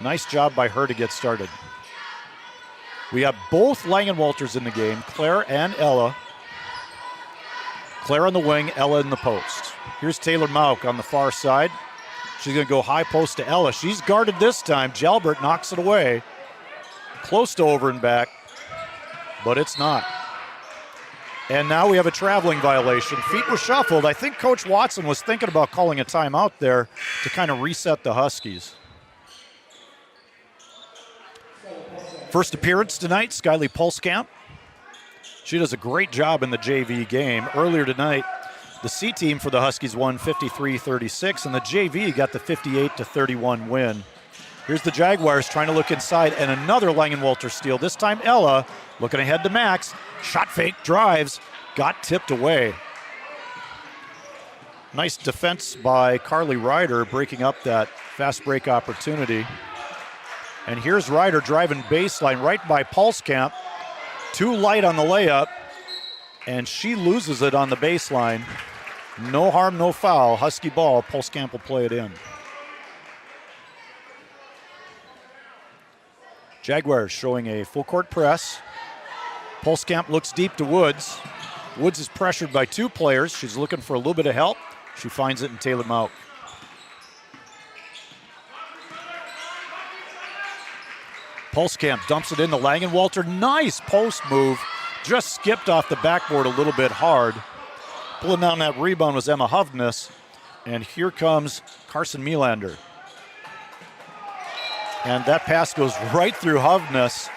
Nice job by her to get started. We have both Langenwalters in the game, Claire and Ella. Claire on the wing, Ella in the post. Here's Taylor Mauk on the far side. She's going to go high post to Ella. She's guarded this time. Jalbert knocks it away. Close to over and back, but it's not. And now we have a traveling violation. Feet were shuffled. I think Coach Watson was thinking about calling a timeout there to kind of reset the Huskies. First appearance tonight, Skyly Pulskamp. She does a great job in the JV game. Earlier tonight, the C team for the Huskies won 53-36, and the JV got the 58-31 win. Here's the Jaguars trying to look inside, and another Langenwalter steal. This time Ella looking ahead to Max. Shot fake, drives, got tipped away. Nice defense by Carly Ryder, breaking up that fast break opportunity. And here's Ryder driving baseline right by Pulskamp. Too light on the layup, and she loses it on the baseline. No harm, no foul. Husky ball. Pulskamp will play it in. Jaguars showing a full court press. Pulskamp looks deep to Woods. Woods is pressured by 2 players. She's looking for a little bit of help. She finds it in Taylor Mauk. Pulskamp dumps it into Langenwalter. Nice post move. Just skipped off the backboard a little bit hard. Pulling down that rebound was Emma Hovness. And here comes Carson Melander. And that pass goes right through Hovness.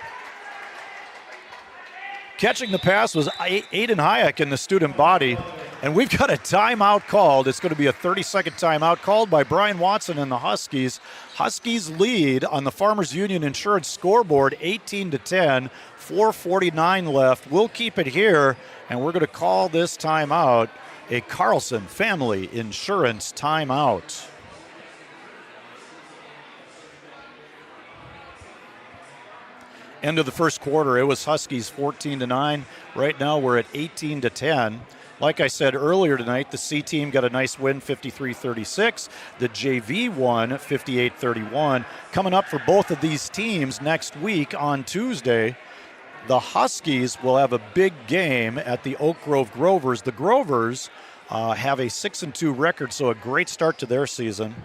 Catching the pass was Aiden Hayek in the student body. And we've got a timeout called. It's going to be a 30-second timeout called by Brian Watson and the Huskies. Huskies lead on the Farmers Union Insurance scoreboard 18-10, 4:49 left. We'll keep it here, and we're going to call this timeout a Carlson Family Insurance timeout. End of the first quarter, it was Huskies 14-9. Right now we're at 18-10. Like I said earlier tonight, the C team got a nice win, 53-36. The JV won, 58-31. Coming up for both of these teams next week on Tuesday, the Huskies will have a big game at the Oak Grove Grovers. The Grovers have a 6-2 record, so a great start to their season.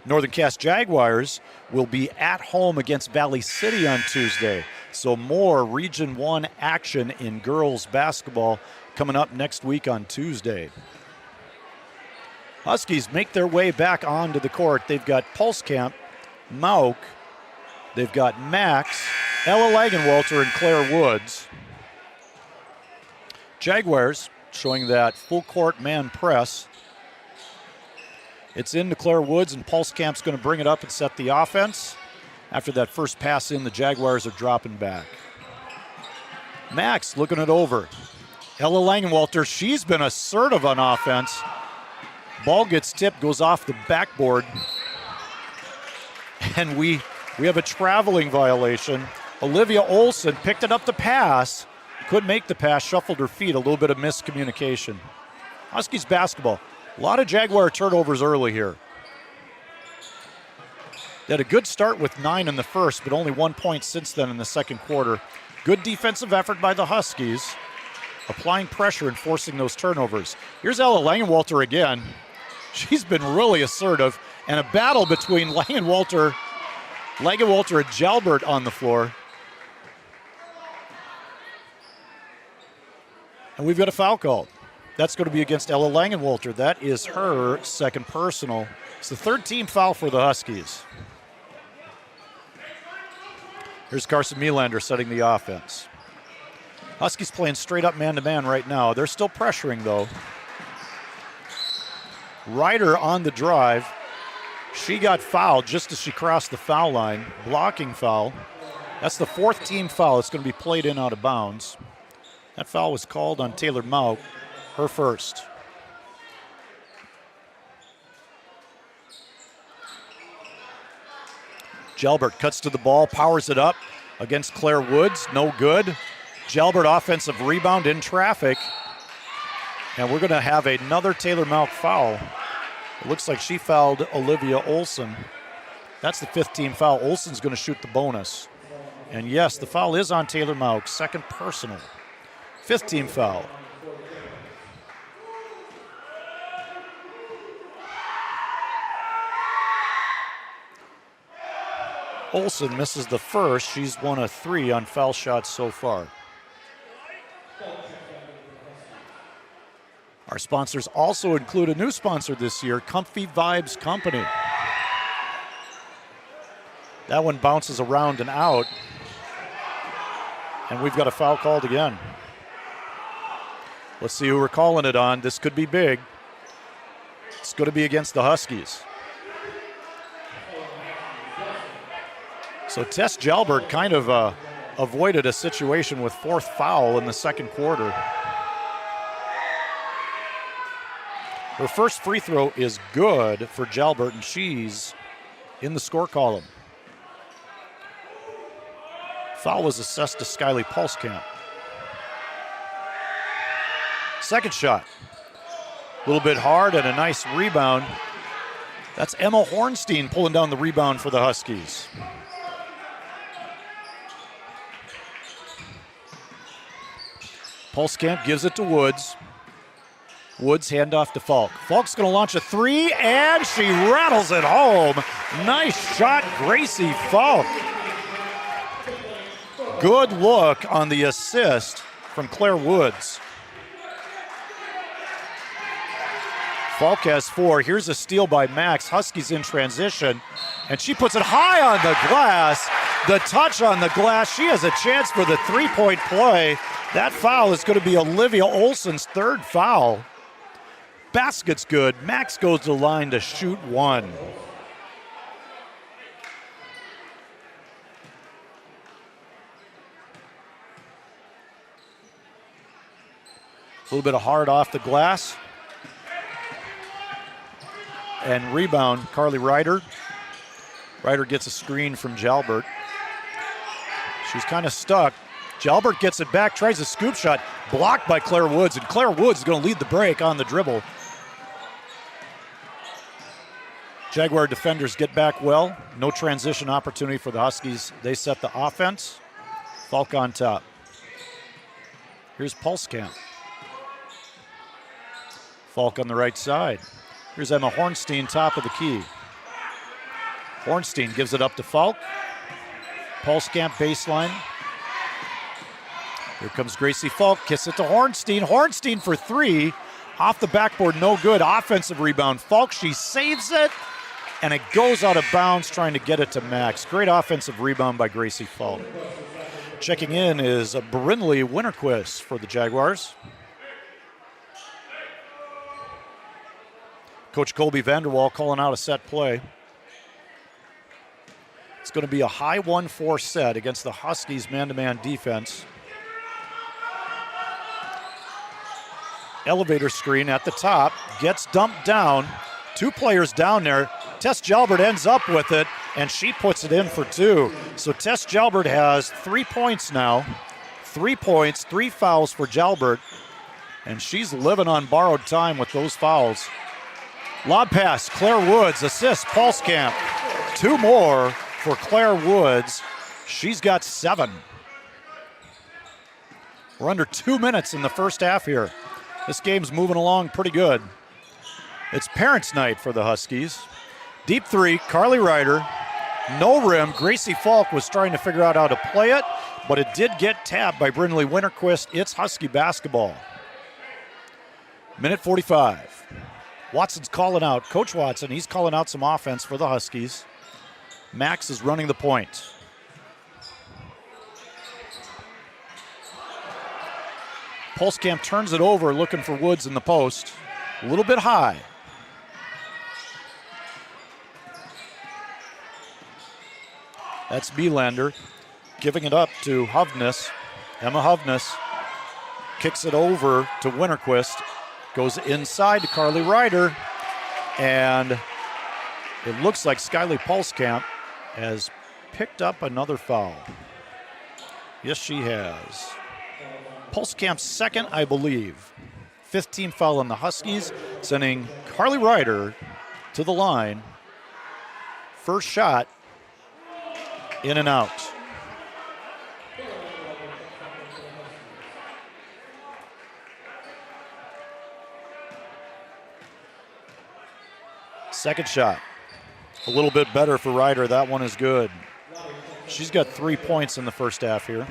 Northern Cass Jaguars will be at home against Valley City on Tuesday. So more Region 1 action in girls basketball coming up next week on Tuesday. Huskies make their way back onto the court. They've got Pulskamp, Mauk, they've got Max, Ella Lagenwalter, and Claire Woods. Jaguars showing that full court man press. It's into Claire Woods, and Pulskamp's going to bring it up and set the offense. After that first pass in, the Jaguars are dropping back. Max looking it over. Ella Langenwalter, she's been assertive on offense. Ball gets tipped, goes off the backboard. And we have a traveling violation. Olivia Olson picked it up to pass. Couldn't make the pass, shuffled her feet, a little bit of miscommunication. Huskies basketball. A lot of Jaguar turnovers early here. They had a good start with 9 in the first, but only 1 point since then in the second quarter. Good defensive effort by the Huskies, applying pressure and forcing those turnovers. Here's Ella Langenwalter again. She's been really assertive, and a battle between Langenwalter and Jalbert on the floor. And we've got a foul called. That's going to be against Ella Langenwalter. That is her second personal. It's the third team foul for the Huskies. Here's Carson Melander setting the offense. Huskies playing straight up man-to-man right now. They're still pressuring, though. Ryder on the drive. She got fouled just as she crossed the foul line. Blocking foul. That's the fourth team foul. It's going to be played in out of bounds. That foul was called on Taylor Mauk, her first. Jalbert cuts to the ball, powers it up against Claire Woods. No good. Jalbert offensive rebound in traffic. And we're going to have another Taylor Mauk foul. It looks like she fouled Olivia Olson. That's the fifth team foul. Olson's going to shoot the bonus. And yes, the foul is on Taylor Mauk, second personal. Fifth team foul. Olson misses the first. She's 1 of 3 on foul shots so far. Our sponsors also include a new sponsor this year, Comfy Vibes Company. That one bounces around and out. And we've got a foul called again. Let's see who we're calling it on. This could be big. It's going to be against the Huskies. So Tess Jalbert kind of avoided a situation with fourth foul in the second quarter. Her first free throw is good for Jalbert, and she's in the score column. Foul was assessed to Skyly Pulskamp. Second shot. A little bit hard and a nice rebound. That's Emma Hornstein pulling down the rebound for the Huskies. Pulskamp gives it to Woods. Woods handoff to Falk. Falk's going to launch a three, and she rattles it home. Nice shot, Gracie Falk. Good look on the assist from Claire Woods. Falk has 4. Here's a steal by Max. Huskies in transition, and she puts it high on the glass. The touch on the glass. She has a chance for the three-point play. That foul is going to be Olivia Olson's third foul. Basket's good. Max goes to the line to shoot 1. A little bit of hard off the glass. And rebound, Carly Ryder. Ryder gets a screen from Jalbert. She's kind of stuck. Jalbert gets it back, tries a scoop shot, blocked by Claire Woods, and Claire Woods is going to lead the break on the dribble. Jaguar defenders get back well. No transition opportunity for the Huskies. They set the offense. Falk on top. Here's Pulskamp. Falk on the right side. Here's Emma Hornstein, top of the key. Hornstein gives it up to Falk. Pulskamp baseline. Here comes Gracie Falk, kiss it to Hornstein. Hornstein for three. Off the backboard, no good. Offensive rebound. Falk, she saves it, and it goes out of bounds trying to get it to Max. Great offensive rebound by Gracie Falk. Checking in is Brindley Winterquist for the Jaguars. Coach Colby Vanderwall calling out a set play. It's going to be a high 1-4 set against the Huskies man-to-man defense. Elevator screen at the top, gets dumped down. Two players down there. Tess Jalbert ends up with it, and she puts it in for two. So Tess Jalbert has 3 points now. 3 points, 3 fouls for Jalbert, and she's living on borrowed time with those fouls. Lob pass, Claire Woods, assist, Pulskamp. 2 more for Claire Woods. She's got 7. We're under 2 minutes in the first half here. This game's moving along pretty good. It's parents' night for the Huskies. Deep three, Carly Ryder. No rim. Gracie Falk was trying to figure out how to play it, but it did get tapped by Brindley Winterquist. It's Husky basketball. Minute 45. Watson's calling out. Coach Watson, he's calling out some offense for the Huskies. Max is running the point. Pulskamp turns it over, looking for Woods in the post. A little bit high. That's Bielander giving it up to Hovness. Emma Hovness kicks it over to Winterquist. Goes inside to Carly Ryder. And it looks like Skyly Pulskamp has picked up another foul. Yes, she has. Pulskamp's second, I believe. 15 foul on the Huskies, sending Carly Ryder to the line. First shot, in and out. Second shot, a little bit better for Ryder. That one is good. She's got 3 points in the first half here.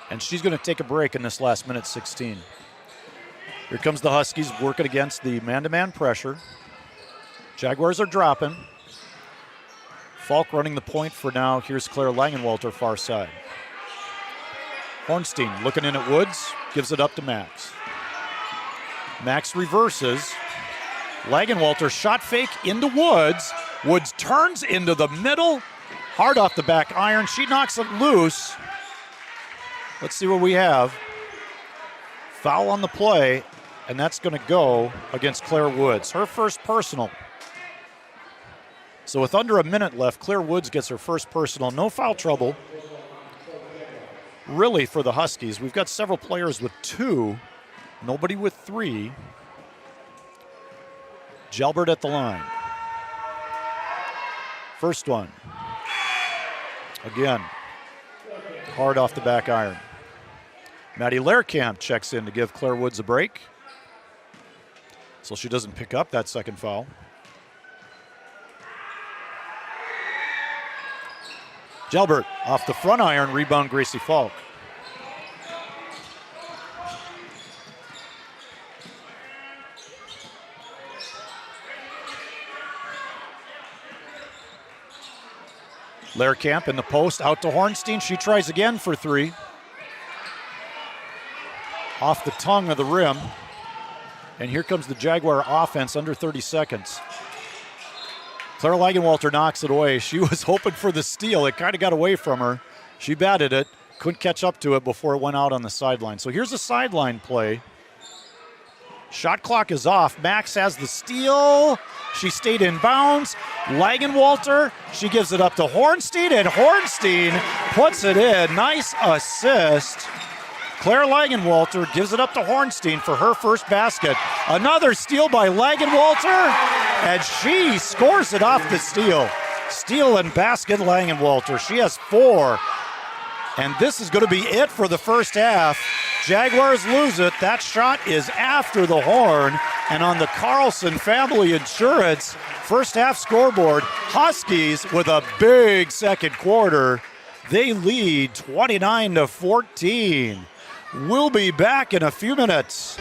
And she's going to take a break in this last minute 16. Here comes the Huskies working against the man-to-man pressure. Jaguars are dropping. Falk running the point for now. Here's Claire Langenwalter, far side. Hornstein looking in at Woods, gives it up to Max. Max reverses. Langenwalter shot fake into Woods. Woods turns into the middle. Hard off the back iron. She knocks it loose. Let's see what we have. Foul on the play, and that's going to go against Claire Woods. Her first personal. So with under a minute left, Claire Woods gets her first personal. No foul trouble, really, for the Huskies. We've got several players with 2, nobody with 3. Jalbert at the line. First one. Again, hard off the back iron. Maddie Lehrkamp checks in to give Claire Woods a break, so she doesn't pick up that second foul. Jalbert off the front iron, rebound Gracie Falk. Lehrkamp in the post, out to Hornstein. She tries again for 3. Off the tongue of the rim. And here comes the Jaguar offense under 30 seconds. Claire Langenwalter knocks it away. She was hoping for the steal. It kind of got away from her. She batted it, couldn't catch up to it before it went out on the sideline. So here's a sideline play. Shot clock is off. Max has the steal. She stayed in bounds. Langenwalter, she gives it up to Hornstein, and Hornstein puts it in. Nice assist. Claire Langenwalter gives it up to Hornstein for her first basket. Another steal by Langenwalter, and she scores it off the steal. Steal and basket, Langenwalter. She has 4. And this is going to be it for the first half. Jaguars lose it. That shot is after the horn. And on the Carlson Family Insurance first half scoreboard, Huskies with a big second quarter. They lead 29-14. We'll be back in a few minutes.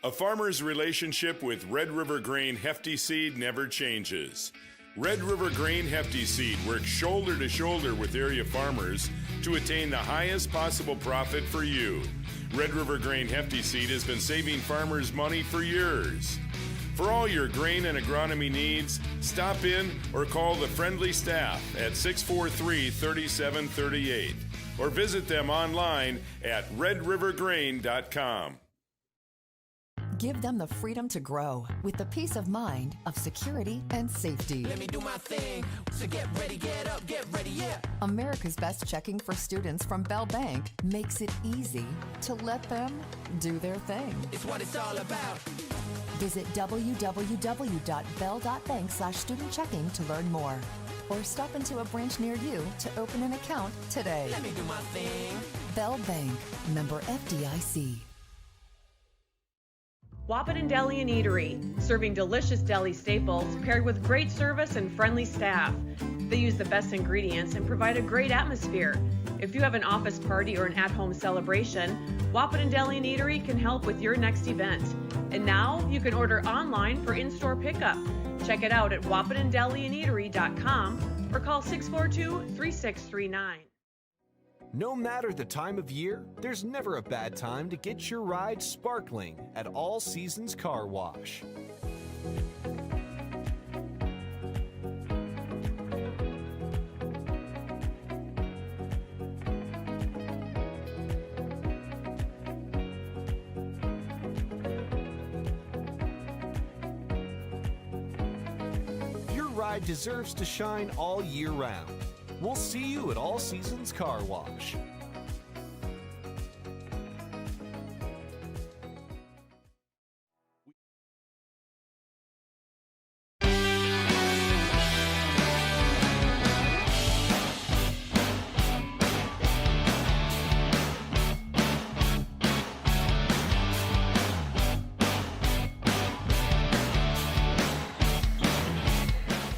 A farmer's relationship with Red River Grain Hefty Seed never changes. Red River Grain Hefty Seed works shoulder to shoulder with area farmers to attain the highest possible profit for you. Red River Grain Hefty Seed has been saving farmers money for years. For all your grain and agronomy needs, stop in or call the friendly staff at 643-3738 or visit them online at redrivergrain.com. Give them the freedom to grow with the peace of mind of security and safety. Let me do my thing. So get ready, get up, get ready, yeah. America's Best checking for students from Bell Bank makes it easy to let them do their thing. It's what it's all about. Visit www.bell.bank/student-checking to learn more. Or stop into a branch near you to open an account today. Let me do my thing. Bell Bank, member FDIC. Wahpeton Deli and Eatery, serving delicious deli staples paired with great service and friendly staff. They use the best ingredients and provide a great atmosphere. If you have an office party or an at-home celebration, Wahpeton Deli and Eatery can help with your next event. And now you can order online for in-store pickup. Check it out at wahpetondeliandeatery.com or call 642-3639. No matter the time of year, there's never a bad time to get your ride sparkling at All Seasons Car Wash. Your ride deserves to shine all year round. We'll see you at All Seasons Car Wash.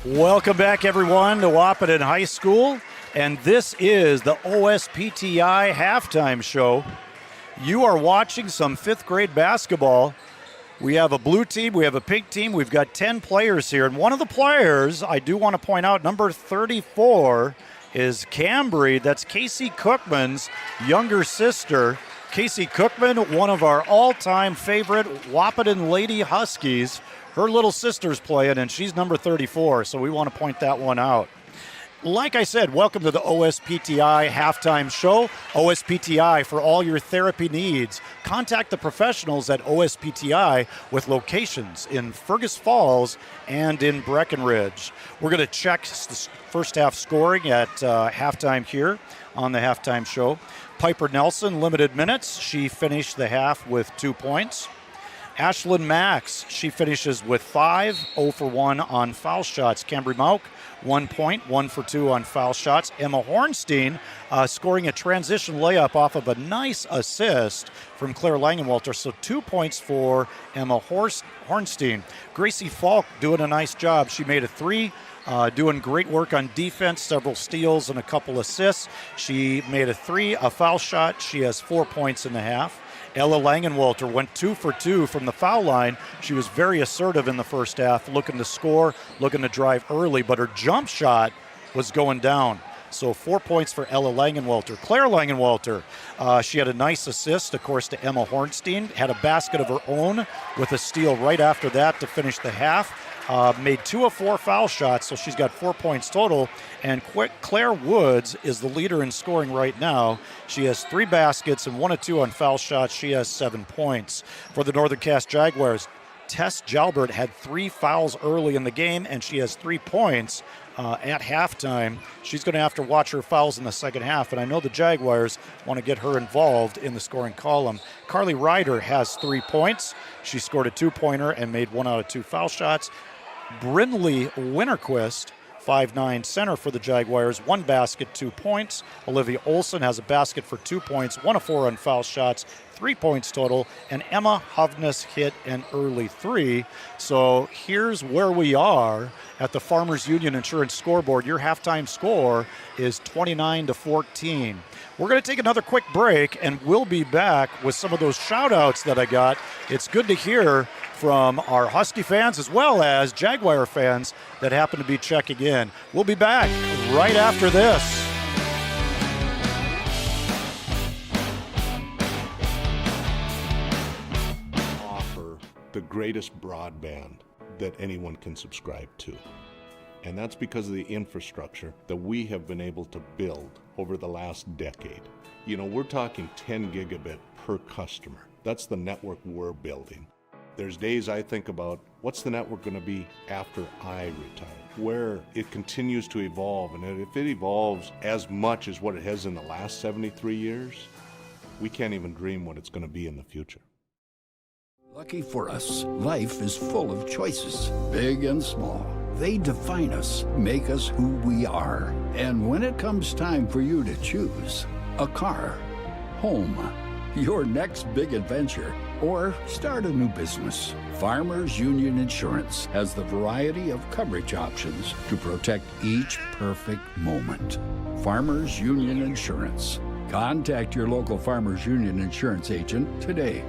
Welcome back, everyone, to Wahpeton High School, and this is the OSPTI halftime show. You are watching some fifth grade basketball. We have a blue team, we have a pink team, we've got 10 players here, and one of the players, I do want to point out, number 34, is Cambry. That's Casey Cookman's younger sister. Casey Cookman, one of our all-time favorite Wahpeton Lady Huskies. Her little sister's playing, and she's number 34, so we want to point that one out. Like I said, welcome to the OSPTI halftime show. OSPTI for all your therapy needs. Contact the professionals at OSPTI with locations in Fergus Falls and in Breckenridge. We're going to check the first half scoring at halftime here on the halftime show. Piper Nelson, limited minutes. She finished the half with 2 points. Ashlyn Max, she finishes with 5, 0 for 1 on foul shots. Cambry Mauk, 1 point, 1 for 2 on foul shots. Emma Hornstein scoring a transition layup off of a nice assist from Claire Langenwalter. So 2 points for Emma Hornstein. Gracie Falk doing a nice job. She made a 3. Doing great work on defense, several steals and a couple assists. She made a 3, a foul shot. She has 4 points in the half. Ella Langenwalter went 2 for 2 from the foul line. She was very assertive in the first half, looking to score, looking to drive early, but her jump shot was going down. So 4 points for Ella Langenwalter. Claire Langenwalter, she had a nice assist, of course, to Emma Hornstein. Had a basket of her own with a steal right after that to finish the half. Made 2 of 4 foul shots, so she's got 4 points total. And Claire Woods is the leader in scoring right now. She has 3 baskets and 1 of 2 on foul shots. She has 7 points. For the Northern Cass Jaguars, Tess Jalbert had 3 fouls early in the game, and she has 3 points at halftime. She's going to have to watch her fouls in the second half, and I know the Jaguars want to get her involved in the scoring column. Carly Ryder has 3 points. She scored a 2-pointer and made 1 out of 2 foul shots. Brindley Winterquist 5'9" center for the Jaguars. 1 basket, 2 points. Olivia Olson has a basket for 2 points, 1 of 4 on foul shots, 3 points total, and Emma Hovness hit an early 3. So here's where we are at the Farmers Union Insurance scoreboard. Your halftime score is 29-14. We're going to take another quick break, and we'll be back with some of those shout-outs that I got. It's good to hear from our Husky fans as well as Jaguar fans that happen to be checking in. We'll be back right after this. Offer the greatest broadband that anyone can subscribe to. And that's because of the infrastructure that we have been able to build over the last decade. You know, we're talking 10 gigabit per customer. That's the network we're building. There's days I think about what's the network going to be after I retire, where it continues to evolve. And if it evolves as much as what it has in the last 73 years, we can't even dream what it's going to be in the future. Lucky for us, life is full of choices, big and small. They define us, make us who we are. And when it comes time for you to choose a car, home, your next big adventure, or start a new business, Farmers Union Insurance has the variety of coverage options to protect each perfect moment. Farmers Union Insurance. Contact your local Farmers Union Insurance agent today.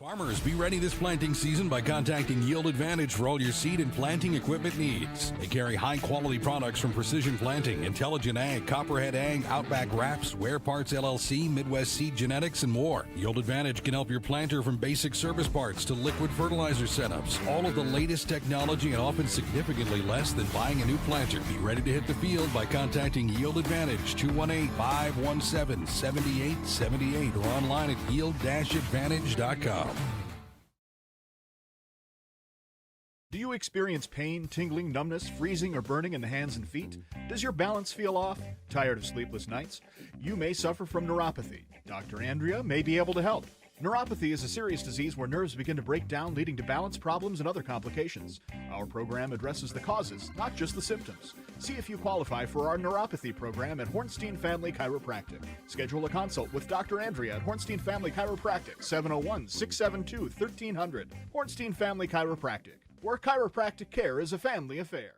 Farmers, be ready this planting season by contacting Yield Advantage for all your seed and planting equipment needs. They carry high-quality products from Precision Planting, Intelligent Ag, Copperhead Ag, Outback Wraps, Ware Parts LLC, Midwest Seed Genetics, and more. Yield Advantage can help your planter from basic service parts to liquid fertilizer setups. All of the latest technology and often significantly less than buying a new planter. Be ready to hit the field by contacting Yield Advantage, 218-517-7878, or online at yield-advantage.com. Do you experience pain, tingling, numbness, freezing, or burning in the hands and feet? Does your balance feel off? Tired of sleepless nights? You may suffer from neuropathy. Dr. Andrea may be able to help. Neuropathy is a serious disease where nerves begin to break down, leading to balance problems and other complications. Our program addresses the causes, not just the symptoms. See if you qualify for our neuropathy program at Hornstein Family Chiropractic. Schedule a consult with Dr. Andrea at Hornstein Family Chiropractic, 701-672-1300. Hornstein Family Chiropractic, where chiropractic care is a family affair.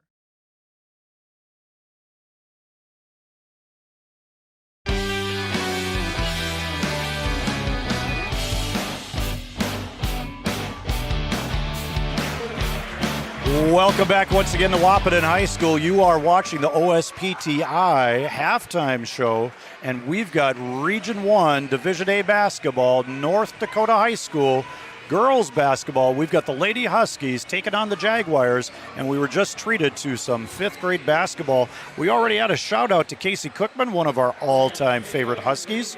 Welcome back once again to Wahpeton High School. You are watching the OSPTI halftime show, and we've got Region 1 Division A basketball, North Dakota High School. Girls basketball, we've got the Lady Huskies taking on the Jaguars, and we were just treated to some 5th grade basketball. We already had a shout out to Casey Cookman, one of our all-time favorite Huskies.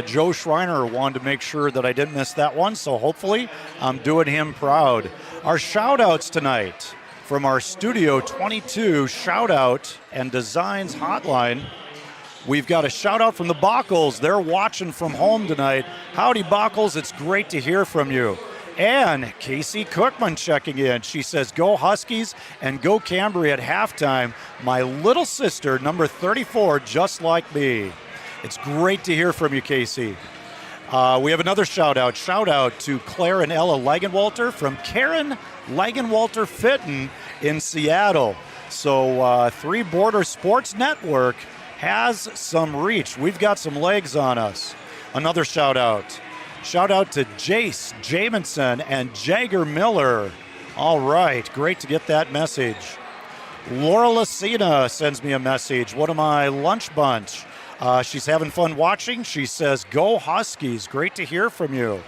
Joe Schreiner wanted to make sure that I didn't miss that one, so hopefully I'm doing him proud. Our shout outs tonight from our Studio 22 shout out and designs hotline. We've got a shout out from the Bockles. They're watching from home tonight. Howdy, Bockles. It's great to hear from you. And Casey Cookman checking in. She says, go Huskies and go Cambry at halftime. My little sister, number 34, just like me. It's great to hear from you, Casey. We have another shout out. Shout out to Claire and Ella Lagenwalter from Karen Lagenwalter Fitton in Seattle. So Three Border Sports Network has some reach. We've got some legs on us. Another shout out. Shout out to Jace Jamison and Jagger Miller. All right, great to get that message. Laura Lucina sends me a message. What am I, lunch bunch? She's having fun watching. She says, go Huskies. Great to hear from you.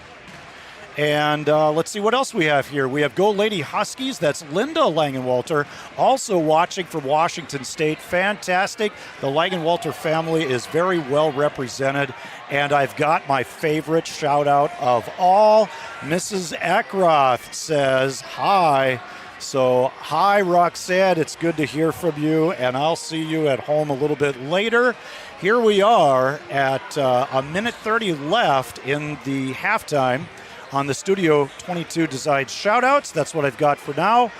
And let's see what else we have here. We have Go Lady Huskies. That's Linda Langenwalter, also watching from Washington State. Fantastic. The Langenwalter family is very well represented. And I've got my favorite shout out of all. Mrs. Eckroth says, hi. So, hi, Roxanne. It's good to hear from you. And I'll see you at home a little bit later. Here we are at a minute 30 left in the halftime. on the Studio 22 Decides shoutouts. That's what I've got for now.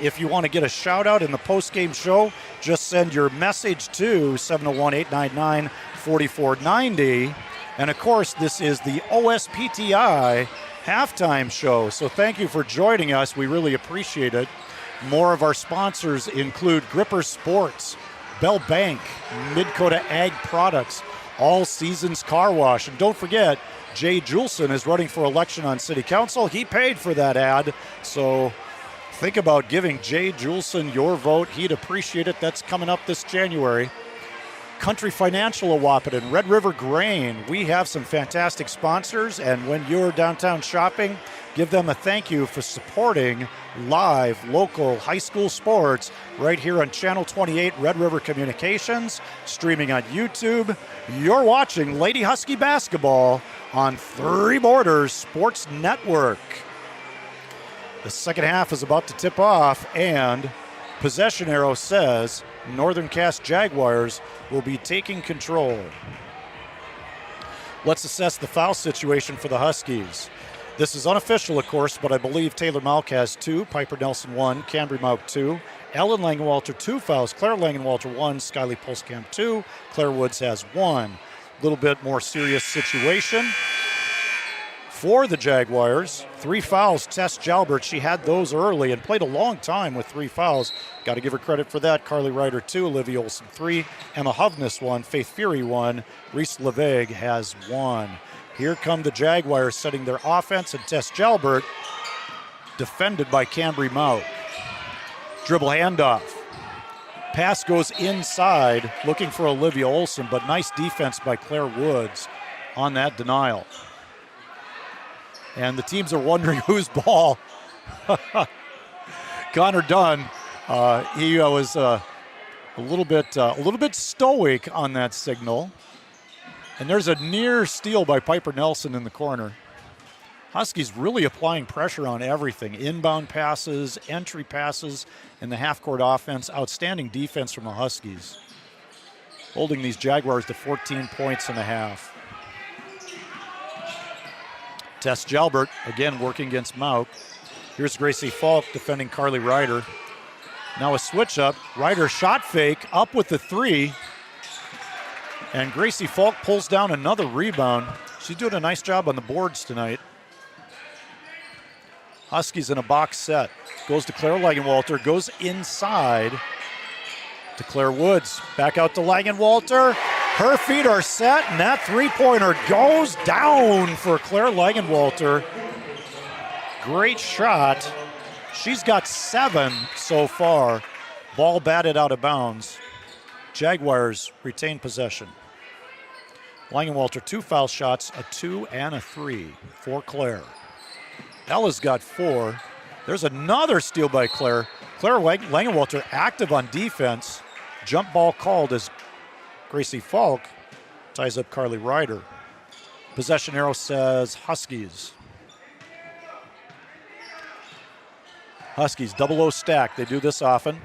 If you want to get a shout out in the post-game show, just send your message to 701-899-4490. And of course, this is the OSPTI halftime show. So thank you for joining us. We really appreciate it. More of our sponsors include Gripper Sports, Bell Bank, Mid-Dakota Ag Products, All Seasons Car Wash. And don't forget, Jay Juleson is running for election on City Council. He paid for that ad, so think about giving Jay Juleson your vote. He'd appreciate it. That's coming up this January. Country Financial of Wahpeton, Red River Grain. We have some fantastic sponsors, and when you're downtown shopping, give them a thank you for supporting live, local high school sports right here on Channel 28 Red River Communications, streaming on YouTube. You're watching Lady Husky basketball on Three Borders Sports Network. The second half is about to tip off, and possession arrow says Northern Cass Jaguars will be taking control. Let's assess the foul situation for the Huskies. This is unofficial, of course, but I believe Taylor Malk has 2, Piper Nelson 1, Cambry Malk 2, Ellen Langenwalter 2 fouls, Claire Langenwalter 1, Skyly Pulskamp 2, Claire Woods has 1. A little bit more serious situation for the Jaguars. 3 fouls, Tess Jalbert. She had those early and played a long time with 3 fouls. Got to give her credit for that. Carly Ryder 2, Olivia Olson 3, Emma Hovness 1, Faith Fury 1, Reese Levegue has 1. Here come the Jaguars setting their offense, and Tess Jalbert defended by Cambry Mauk. Dribble handoff. Pass goes inside, looking for Olivia Olson, but nice defense by Claire Woods on that denial. And the teams are wondering whose ball. Connor Dunn, he was a little bit stoic on that signal. And there's a near steal by Piper Nelson in the corner. Huskies really applying pressure on everything. Inbound passes, entry passes in the half-court offense. Outstanding defense from the Huskies. Holding these Jaguars to 14 points and a half. Tess Jalbert, again working against Mauk. Here's Gracie Falk defending Carly Ryder. Now a switch up. Ryder shot fake, up with the 3. And Gracie Falk pulls down another rebound. She's doing a nice job on the boards tonight. Huskies in a box set. Goes to Claire Langenwalter, goes inside to Claire Woods. Back out to Langenwalter. Her feet are set, and that three-pointer goes down for Claire Langenwalter. Great shot. She's got 7 so far. Ball batted out of bounds. Jaguars retain possession. Langenwalter 2 foul shots, a 2 and a 3 for Claire. Ella's got 4. There's another steal by Claire. Claire Langenwalter active on defense. Jump ball called as Gracie Falk ties up Carly Ryder. Possession arrow says Huskies. Huskies double O stack. They do this often.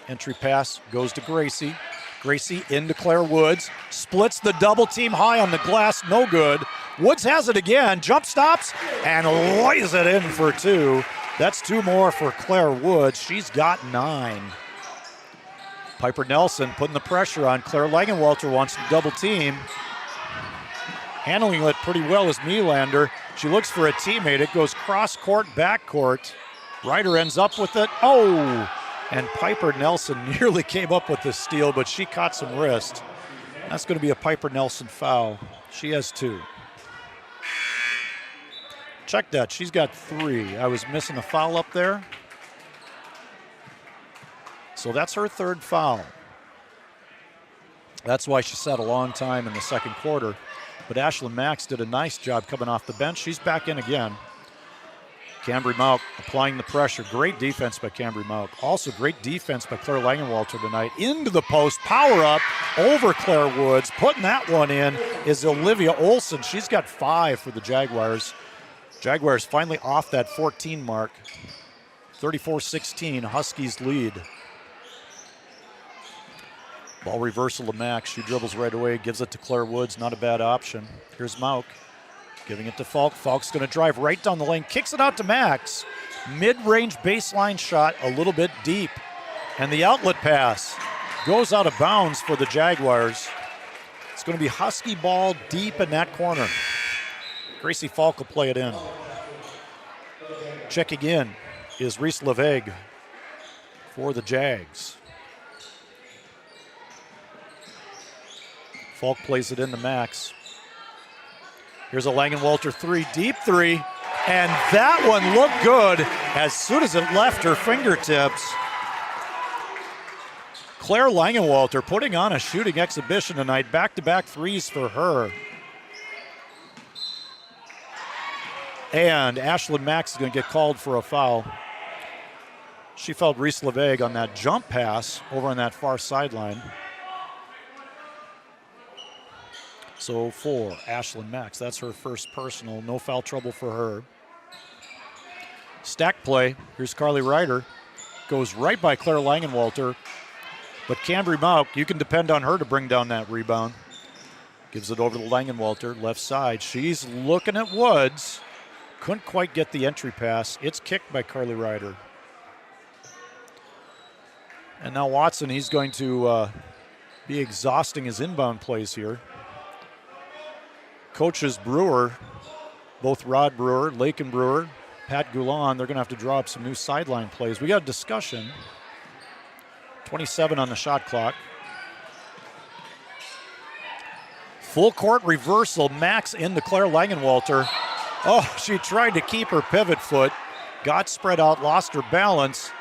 Entry pass goes to Gracie. Gracie into Claire Woods. Splits the double team high on the glass. No good. Woods has it again. Jump stops and lays it in for 2. That's 2 more for Claire Woods. She's got 9. Piper Nelson putting the pressure on. Claire Langenwalter wants to double team. Handling it pretty well is Nylander. She looks for a teammate. It goes cross court, back court. Ryder ends up with it. Oh! And Piper Nelson nearly came up with the steal, but she caught some wrist. That's going to be a Piper Nelson foul. She has 2. Check that. She's got 3. I was missing a foul up there. So that's her 3rd foul. That's why she sat a long time in the second quarter. But Ashlyn Max did a nice job coming off the bench. She's back in again. Cambry Mauk applying the pressure. Great defense by Cambry Mauk. Also great defense by Claire Langenwalter tonight. Into the post, power up over Claire Woods. Putting that one in is Olivia Olson. She's got 5 for the Jaguars. Jaguars finally off that 14 mark. 34-16, Huskies lead. Ball reversal to Max. She dribbles right away, gives it to Claire Woods. Not a bad option. Here's Mauk. Giving it to Falk. Falk's going to drive right down the lane, kicks it out to Max. Mid-range baseline shot, a little bit deep. And the outlet pass goes out of bounds for the Jaguars. It's going to be Husky ball deep in that corner. Gracie Falk will play it in. Checking in is Reese Leveg for the Jags. Falk plays it into Max. Here's a Langenwalter three, deep three, and that one looked good as soon as it left her fingertips. Claire Langenwalter putting on a shooting exhibition tonight, back-to-back threes for her. And Ashlyn Max is going to get called for a foul. She fouled Reese Leveg on that jump pass over on that far sideline. So for Ashlyn Max, that's her first personal. No foul trouble for her. Stack play. Here's Carly Ryder. Goes right by Claire Langenwalter. But Cambry Mauk, you can depend on her to bring down that rebound. Gives it over to Langenwalter, left side. She's looking at Woods. Couldn't quite get the entry pass. It's kicked by Carly Ryder. And now Watson, he's going to be exhausting his inbound plays here. Coaches Brewer, both Rod Brewer, Lakin Brewer, Pat Goulon, they're going to have to draw up some new sideline plays. We got a discussion. 27 on the shot clock. Full court reversal. Max into Claire Langenwalter. Oh, she tried to keep her pivot foot. Got spread out, lost her balance.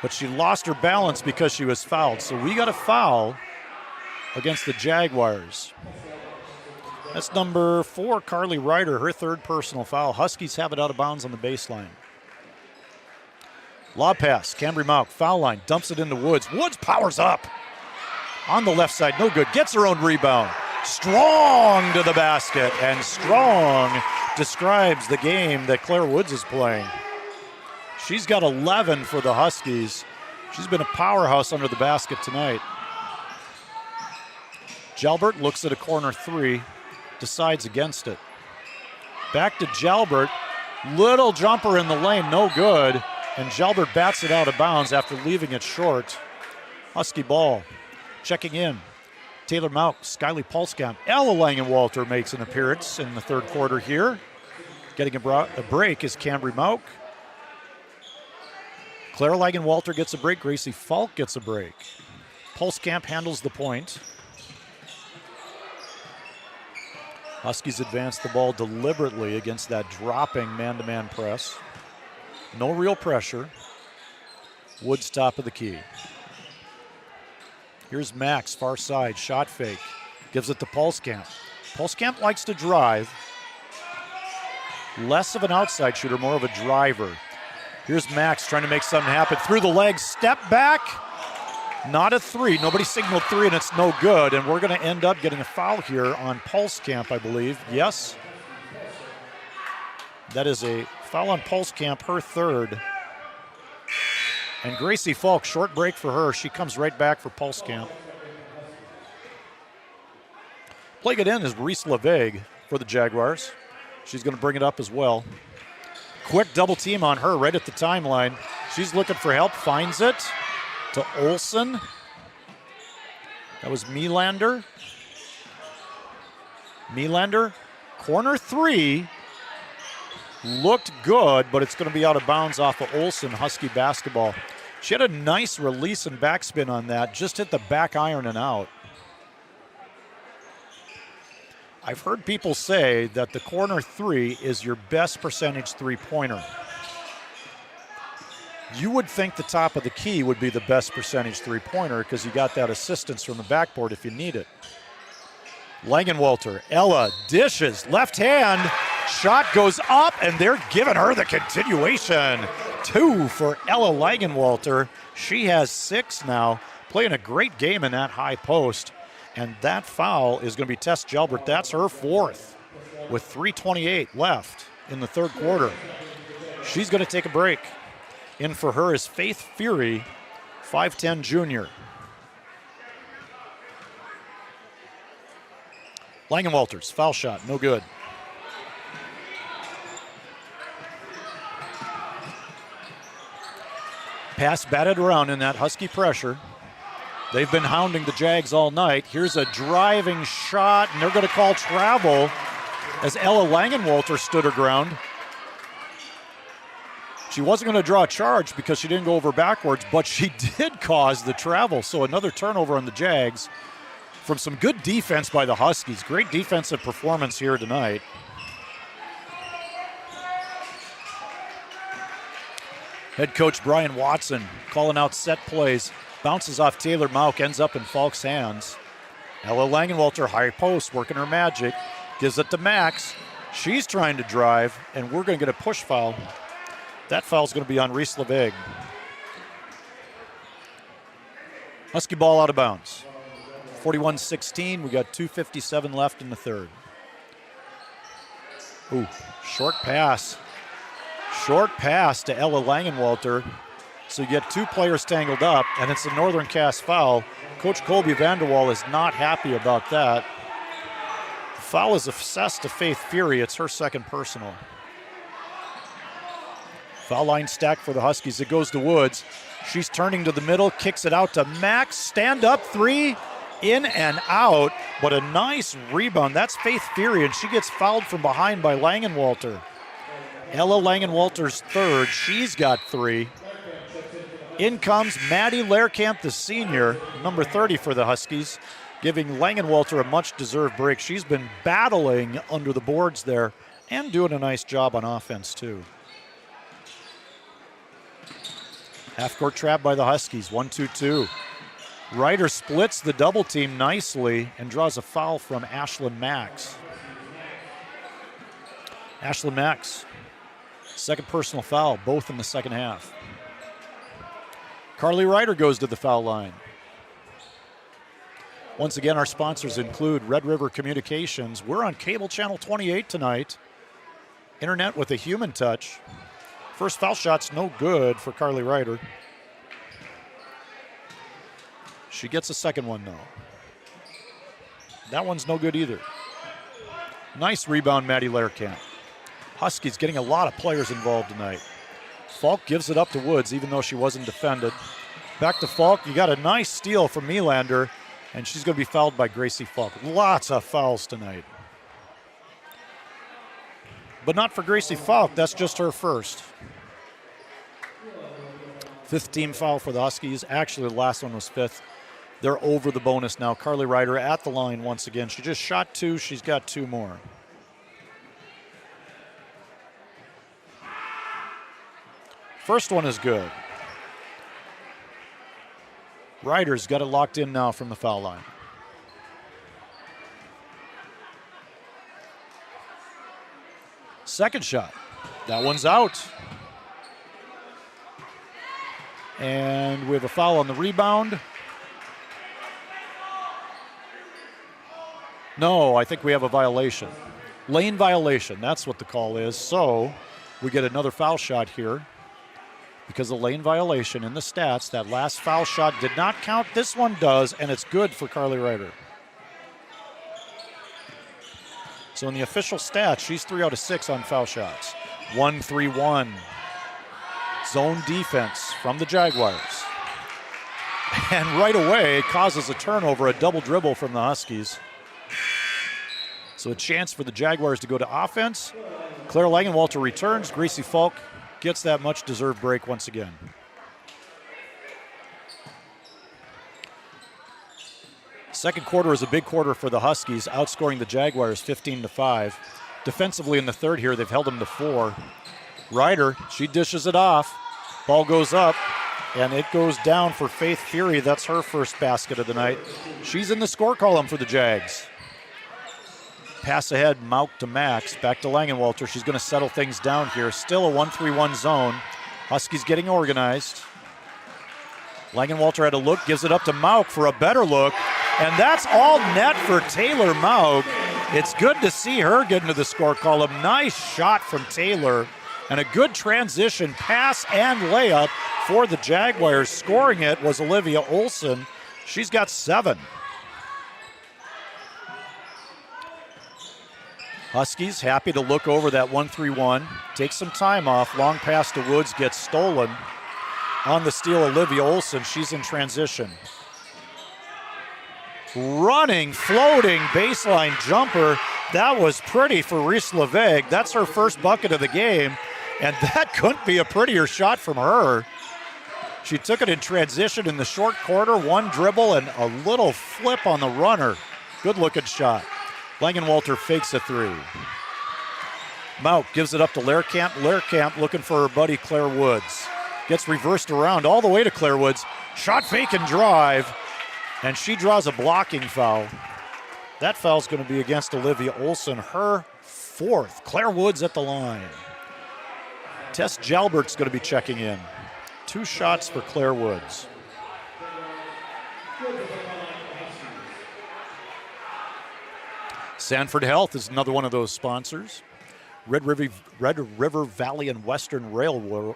But she lost her balance because she was fouled. So we got a foul against the Jaguars. That's number 4, Carly Ryder, her third personal foul. Huskies have it out of bounds on the baseline. Lob pass, Cambry Mauk, foul line, dumps it into Woods. Woods powers up. On the left side, no good, gets her own rebound. Strong to the basket, and Strong describes the game that Claire Woods is playing. She's got 11 for the Huskies. She's been a powerhouse under the basket tonight. Jalbert looks at a corner three, decides against it. Back to Jalbert, little jumper in the lane, no good. And Jalbert bats it out of bounds after leaving it short. Husky ball. Checking in. Taylor Mauk, Skyly Pulskamp. Ella Langenwalter makes an appearance in the third quarter here. Getting a break is Cambry Mauk. Claire Langenwalter gets a break. Gracie Falk gets a break. Pulskamp handles the point. Huskies advance the ball deliberately against that dropping man-to-man press. No real pressure. Woods top of the key. Here's Max, far side, shot fake. Gives it to Pulskamp. Pulskamp likes to drive. Less of an outside shooter, more of a driver. Here's Max trying to make something happen. Through the legs, step back. Not a three. Nobody signaled three, and it's no good. And we're going to end up getting a foul here on Pulskamp, I believe. Yes. That is a foul on Pulskamp, her third. And Gracie Falk, short break for her. She comes right back for Pulskamp. Playing it in is Reese Leveg for the Jaguars. She's going to bring it up as well. Quick double team on her right at the timeline. She's looking for help, finds it to Olsen. That was Melander. Melander, corner three. Looked good, but it's going to be out of bounds off of Olsen, Husky basketball. She had a nice release and backspin on that, just hit the back iron and out. I've heard people say that the corner three is your best percentage three-pointer. You would think the top of the key would be the best percentage three-pointer because you got that assistance from the backboard if you need it. Langenwalter, Ella dishes, left hand, shot goes up, and they're giving her the continuation. 2 for Ella Langenwalter. She has 6 now, playing a great game in that high post. And that foul is going to be Tess Jalbert. That's her 4th with 3:28 left in the third quarter. She's going to take a break. In for her is Faith Fury, 5'10" junior. Langenwalters, foul shot, no good. Pass batted around in that Husky pressure. They've been hounding the Jags all night. Here's a driving shot, and they're going to call travel as Ella Langenwalter stood her ground. She wasn't going to draw a charge because she didn't go over backwards, but she did cause the travel. So another turnover on the Jags from some good defense by the Huskies. Great defensive performance here tonight. Head coach Brian Watson calling out set plays. Bounces off Taylor Mauk, ends up in Falk's hands. Ella Langenwalter, high post, working her magic. Gives it to Max. She's trying to drive, and we're going to get a push foul. That foul's going to be on Reese Levig. Husky ball out of bounds. 41-16. We got 2:57 left in the third. Ooh, short pass. Short pass to Ella Langenwalter. So you get two players tangled up, and it's a Northern Cass foul. Coach Colby Vanderwall is not happy about that. The foul is assessed to Faith Fury. It's her second personal. Foul line stacked for the Huskies. It goes to Woods. She's turning to the middle, kicks it out to Max. Stand up three, in and out. But a nice rebound. That's Faith Fury, and she gets fouled from behind by Langenwalter. Ella Langenwalter's third. She's got three. In comes Maddie Lehrkamp, the senior, number 30 for the Huskies, giving Langenwalter a much-deserved break. She's been battling under the boards there and doing a nice job on offense, too. Half-court trap by the Huskies, 1-2-2. Ryder splits the double team nicely and draws a foul from Ashlyn Max. Ashlyn Max, second personal foul, both in the second half. Carly Ryder goes to the foul line. Once again, our sponsors include Red River Communications. We're on cable channel 28 tonight. Internet with a human touch. First foul shot's no good for Carly Ryder. She gets a second one, though. That one's no good either. Nice rebound, Maddie Lehrkamp. Huskies getting a lot of players involved tonight. Falk gives it up to Woods, even though she wasn't defended. Back to Falk. You got a nice steal from Melander, and she's going to be fouled by Gracie Falk. Lots of fouls tonight. But not for Gracie Falk. That's just her first. Fifth team foul for the Huskies. Actually, the last one was fifth. They're over the bonus now. Carly Ryder at the line once again. She just shot two. She's got two more. First one is good. Ryder's got it locked in now from the foul line. Second shot. That one's out. And we have a foul on the rebound. No, I think we have a violation. Lane violation, that's what the call is. So we get another foul shot here. Because of lane violation in the stats, that last foul shot did not count. This one does, and it's good for Carly Ryder. So in the official stats, she's 3 out of 6 on foul shots. 1-3-1. Zone defense from the Jaguars. And right away, it causes a turnover, a double dribble from the Huskies. So a chance for the Jaguars to go to offense. Claire Langenwalter returns. Gracie Falk gets that much-deserved break once again. Second quarter is a big quarter for the Huskies, outscoring the Jaguars 15-5. Defensively in the third here, they've held them to 4. Ryder, she dishes it off. Ball goes up, and it goes down for Faith Fury. That's her first basket of the night. She's in the score column for the Jags. Pass ahead, Mauk to Max. Back to Langenwalter. She's going to settle things down here. Still a 1-3-1 zone. Huskies getting organized. Langenwalter had a look, gives it up to Mauk for a better look. And that's all net for Taylor Mauk. It's good to see her get into the score column. Nice shot from Taylor. And a good transition pass and layup for the Jaguars. Scoring it was Olivia Olson. She's got 7. Huskies happy to look over that 1-3-1. Take some time off. Long pass to Woods gets stolen. On the steal, Olivia Olson. She's in transition. Running, floating, baseline jumper. That was pretty for Reese LeVeg. That's her first bucket of the game, and that couldn't be a prettier shot from her. She took it in transition in the short corner, one dribble, and a little flip on the runner. Good-looking shot. Langenwalter fakes a three. Mauk gives it up to Lehrkamp. Lehrkamp looking for her buddy Claire Woods. Gets reversed around all the way to Claire Woods. Shot, fake, and drive. And she draws a blocking foul. That foul's going to be against Olivia Olson, her fourth. Claire Woods at the line. Tess Jalbert's going to be checking in. 2 shots for Claire Woods. Sanford Health is another one of those sponsors. Red River Valley and Western Railroad.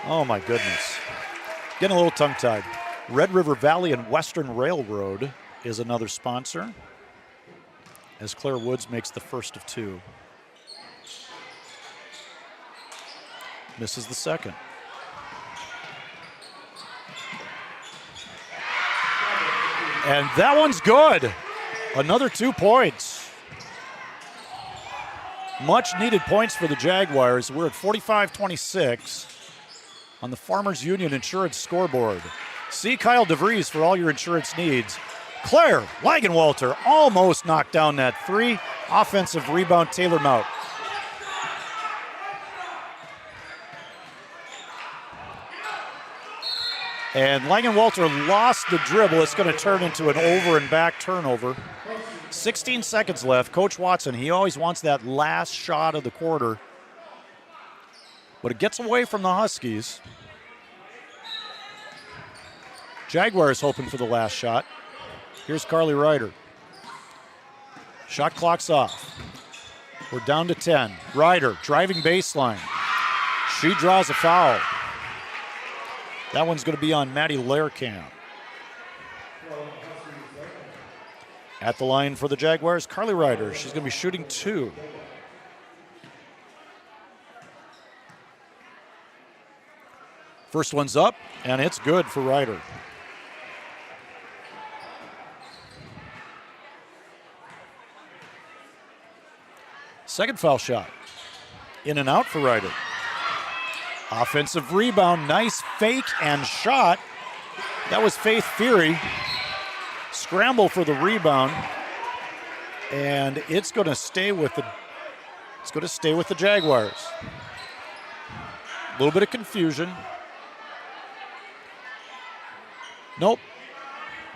Oh my goodness. Getting a little tongue-tied. Red River Valley and Western Railroad is another sponsor, as Claire Woods makes the first of 2. Misses the second. And that one's good. Another 2 points. Much needed points for the Jaguars. We're at 45-26 on the Farmers Union Insurance scoreboard. See Kyle DeVries for all your insurance needs. Claire Langenwalter almost knocked down that 3. Offensive rebound, Taylor Mauk. And Langenwalter lost the dribble. It's going to turn into an over and back turnover. 16 seconds left. Coach Watson, he always wants that last shot of the quarter. But it gets away from the Huskies. Jaguars hoping for the last shot. Here's Carly Ryder. Shot clock's off. We're down to 10. Ryder driving baseline. She draws a foul. That one's going to be on Maddie Lehrkamp. At the line for the Jaguars, Carly Ryder. She's going to be shooting 2. First one's up, and it's good for Ryder. Second foul shot. In and out for Ryder. Offensive rebound, nice fake and shot. That was Faith Fury. Scramble for the rebound. And it's going to stay with the Jaguars. A little bit of confusion. Nope.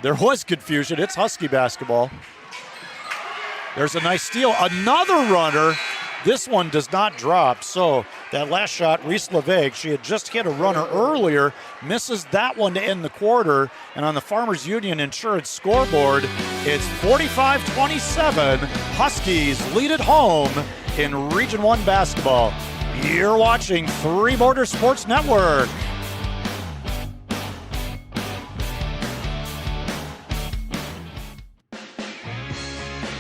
There was confusion. It's Husky basketball. There's a nice steal. Another runner. This one does not drop. So that last shot, Reese LeVeg, she had just hit a runner earlier, misses that one to end the quarter. And on the Farmers Union Insurance scoreboard, it's 45-27. Huskies lead at home in Region 1 basketball. You're watching 3 Border Sports Network.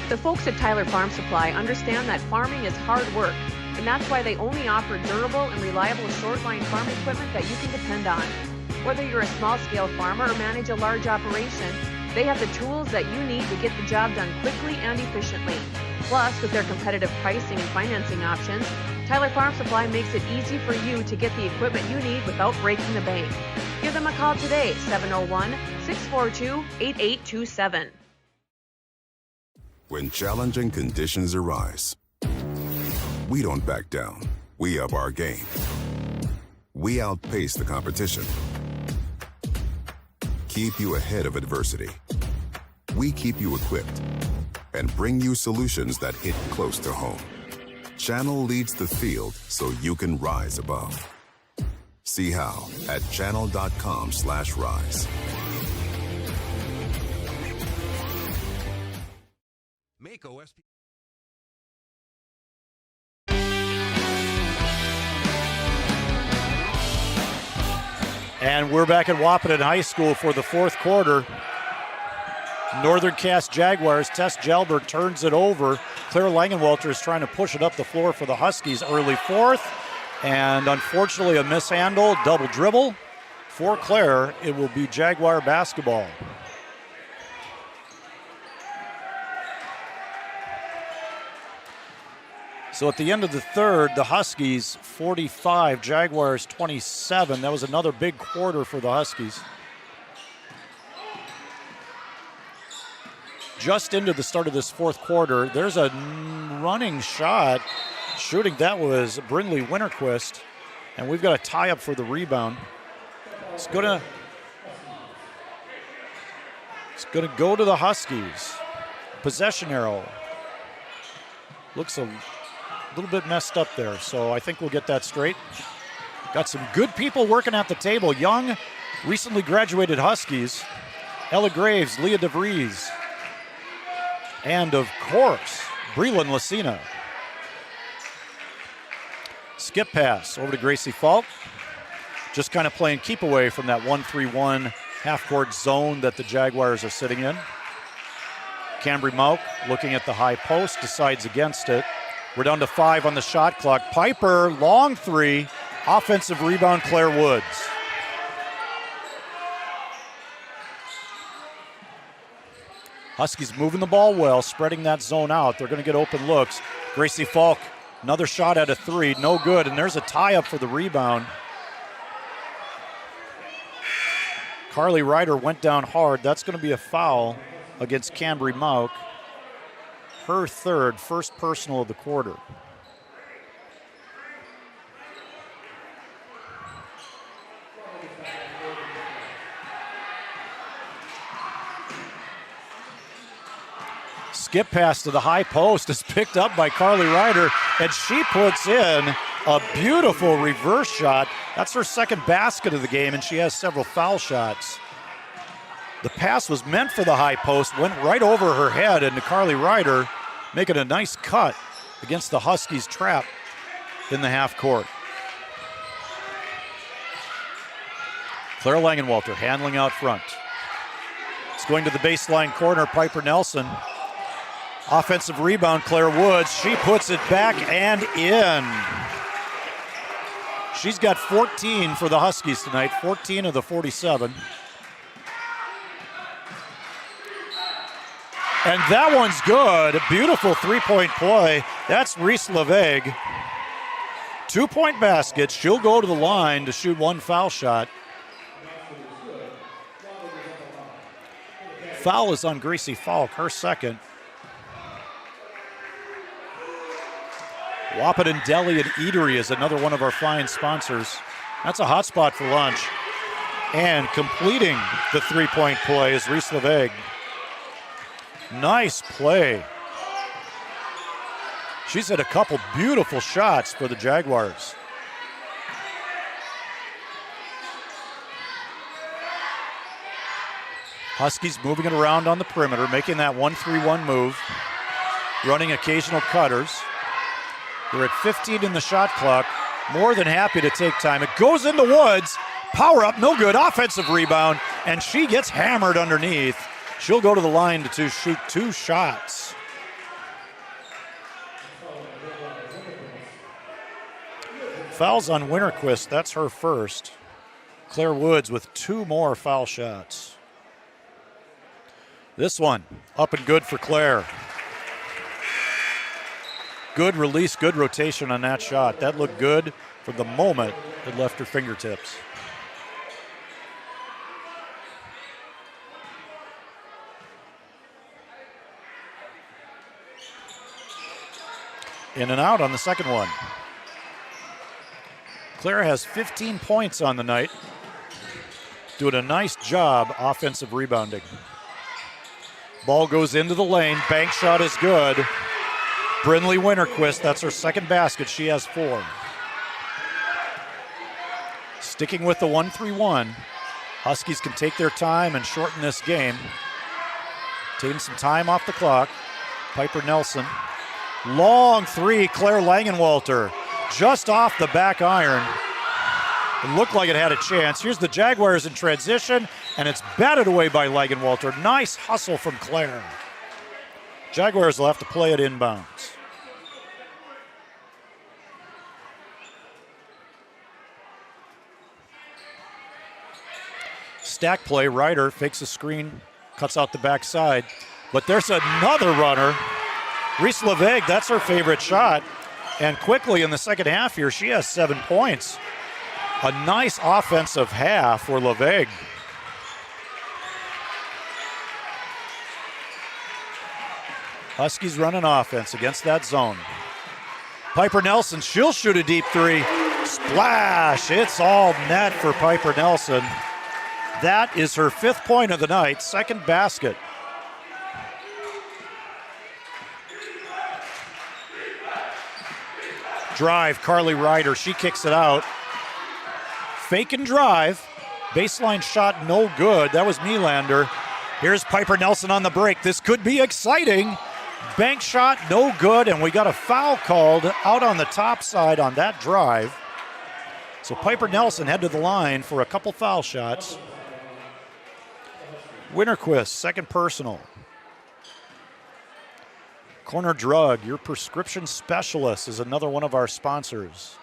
The folks at Tyler Farm Supply understand that farming is hard work, and that's why they only offer durable and reliable short-line farm equipment that you can depend on. Whether you're a small-scale farmer or manage a large operation, they have the tools that you need to get the job done quickly and efficiently. Plus, with their competitive pricing and financing options, Tyler Farm Supply makes it easy for you to get the equipment you need without breaking the bank. Give them a call today, 701-642-8827. When challenging conditions arise, we don't back down. We up our game. We outpace the competition. Keep you ahead of adversity. We keep you equipped and bring you solutions that hit close to home. Channel leads the field so you can rise above. See how at channel.com/rise. Make OSP. And we're back at Wahpeton High School for the 4th quarter. Northern Cass Jaguars, Tess Jalbert turns it over. Claire Langenwalter is trying to push it up the floor for the Huskies. Early 4th, and unfortunately a mishandle, double dribble. For Claire, it will be Jaguar basketball. So at the end of the third, the Huskies 45, Jaguars 27. That was another big quarter for the Huskies. Just into the start of this fourth quarter, there's a running shot. Shooting that was Brindley Winterquist. And we've got a tie up for the rebound. It's gonna go to the Huskies. Possession arrow. Looks a little bit messed up there, so I think we'll get that straight. Got some good people working at the table. Young, recently graduated Huskies. Ella Graves, Leah DeVries, and of course, Breland Lucina. Skip pass over to Gracie Falk. Just kind of playing keep away from that 1-3-1 half-court zone that the Jaguars are sitting in. Cambry Mauk looking at the high post, decides against it. We're down to 5 on the shot clock. Piper, long three, offensive rebound, Claire Woods. Huskies moving the ball well, spreading that zone out. They're going to get open looks. Gracie Falk, another shot at a three, no good, and there's a tie-up for the rebound. Carly Ryder went down hard. That's going to be a foul against Cambry Mauk. Her third, first personal of the quarter. Skip pass to the high post is picked up by Carly Ryder, and she puts in a beautiful reverse shot. That's her second basket of the game, and she has several foul shots. The pass was meant for the high post, went right over her head, and Carly Ryder making a nice cut against the Huskies' trap in the half court. Claire Langenwalter handling out front. It's going to the baseline corner, Piper Nelson. Offensive rebound, Claire Woods. She puts it back and in. She's got 14 for the Huskies tonight, 14 of the 47. And that one's good. A beautiful three-point play. That's Reese LeVeg. 2-point basket. She'll go to the line to shoot one foul shot. Foul is on Gracie Falk, her second. Wahpeton Deli and Eatery is another one of our fine sponsors. That's a hot spot for lunch. And completing the three-point play is Reese LeVeg. Nice play. She's had a couple beautiful shots for the Jaguars. Huskies moving it around on the perimeter, making that 1-3-1 move, running occasional cutters. They're at 15 in the shot clock. More than happy to take time. It goes into Woods. Power up, no good. Offensive rebound, and she gets hammered underneath. She'll go to the line to shoot two shots. Fouls on Winterquist, that's her first. Claire Woods with two more foul shots. This one, up and good for Claire. Good release, good rotation on that shot. That looked good from the moment it left her fingertips. In and out on the second one. Claire has 15 points on the night. Doing a nice job offensive rebounding. Ball goes into the lane. Bank shot is good. Brindley Winterquist, that's her second basket. She has 4. Sticking with the 1-3-1. Huskies can take their time and shorten this game. Taking some time off the clock. Piper Nelson. Long three, Claire Langenwalter. Just off the back iron. It looked like it had a chance. Here's the Jaguars in transition, and it's batted away by Langenwalter. Nice hustle from Claire. Jaguars will have to play it inbounds. Stack play, Ryder fakes a screen, cuts out the backside. But there's another runner. Reese Leveg, that's her favorite shot. And quickly in the second half here, she has 7 points. A nice offensive half for Leveg. Huskies running offense against that zone. Piper Nelson, she'll shoot a deep three. Splash, it's all net for Piper Nelson. That is her 5th point of the night, 2nd basket. Drive, Carly Ryder, she kicks it out. Fake and drive. Baseline shot, no good. That was Nylander. Here's Piper Nelson on the break. This could be exciting. Bank shot, no good, and we got a foul called out on the top side on that drive. So Piper Nelson head to the line for a couple foul shots. Winterquist, 2nd personal. Corner Drug, your prescription specialist, is another one of our sponsors.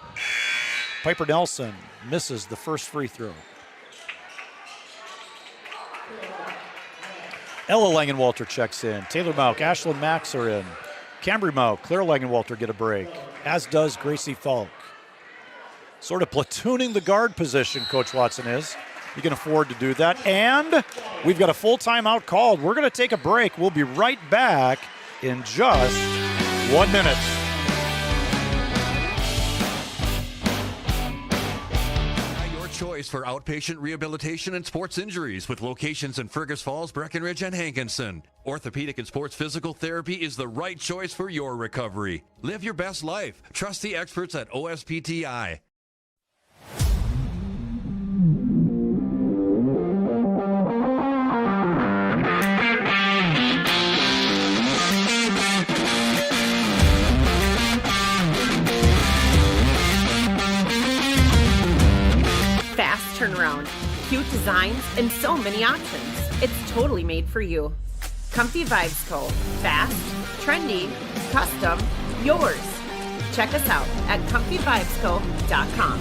Piper Nelson misses the first free throw. Ella Langenwalter checks in. Taylor Mauk, Ashlyn Max are in. Cambry Mauk, Claire Langenwalter get a break, as does Gracie Falk. Sort of platooning the guard position, Coach Watson is. You can afford to do that. And we've got a full timeout called. We're going to take a break. We'll be right back in just 1 minute. Choice for outpatient rehabilitation and sports injuries with locations in Fergus Falls, Breckenridge, and Hankinson. Orthopedic and sports physical therapy is the right choice for your recovery. Live your best life. Trust the experts at OSPTI. Turnaround, cute designs, and so many options. It's totally made for you. Comfy Vibes Co. Fast, trendy, custom, yours. Check us out at comfyvibesco.com.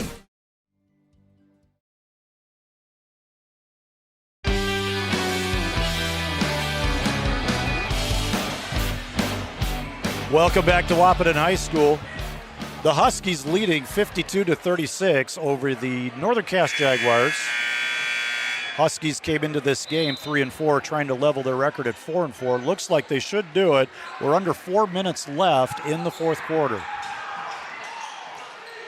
Welcome back to Wahpeton High School. The Huskies leading 52-36 over the Northern Cass Jaguars. Huskies came into this game 3-4, trying to level their record at 4-4. Looks like they should do it. We're under 4 minutes left in the 4th quarter.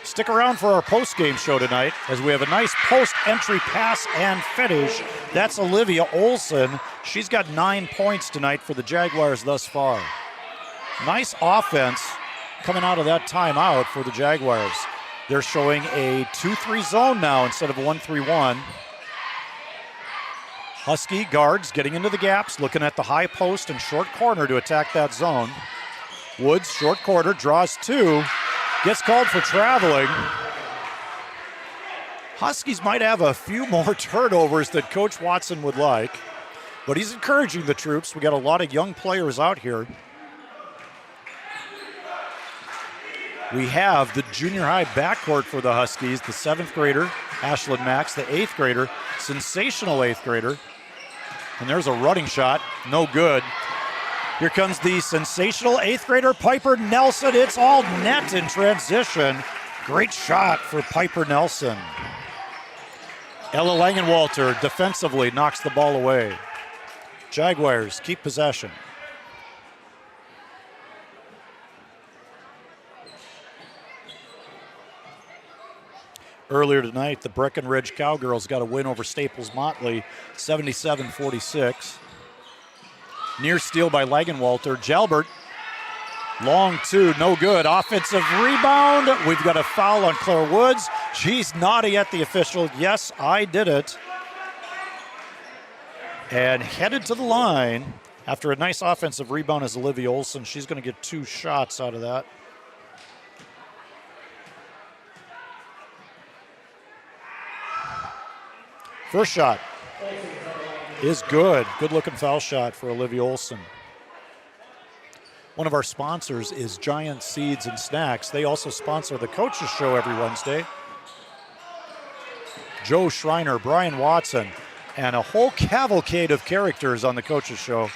Stick around for our post-game show tonight as we have a nice post-entry pass and finish. That's Olivia Olson. She's got 9 points tonight for the Jaguars thus far. Nice offense coming out of that timeout for the Jaguars. They're showing a 2-3 zone now instead of 1-3-1. Husky guards getting into the gaps, looking at the high post and short corner to attack that zone. Woods, short corner, draws 2, gets called for traveling. Huskies might have a few more turnovers than Coach Watson would like, but he's encouraging the troops. We got a lot of young players out here. We have the junior high backcourt for the Huskies, the 7th grader, Ashlyn Max, the 8th grader, sensational 8th grader. And there's a running shot, no good. Here comes the sensational 8th grader, Piper Nelson. It's all net in transition. Great shot for Piper Nelson. Ella Langenwalter defensively knocks the ball away. Jaguars keep possession. Earlier tonight, the Breckenridge Cowgirls got a win over Staples Motley, 77-46. Near steal by Langenwalter. Jalbert, long 2, no good. Offensive rebound. We've got a foul on Claire Woods. She's naughty at the official. Yes, I did it. And headed to the line after a nice offensive rebound is Olivia Olson. She's going to get 2 shots out of that. First shot is good. Good looking foul shot for Olivia Olson. One of our sponsors is Giant Seeds and Snacks. They also sponsor the Coaches Show every Wednesday. Joe Schreiner, Brian Watson, and a whole cavalcade of characters on the Coaches Show.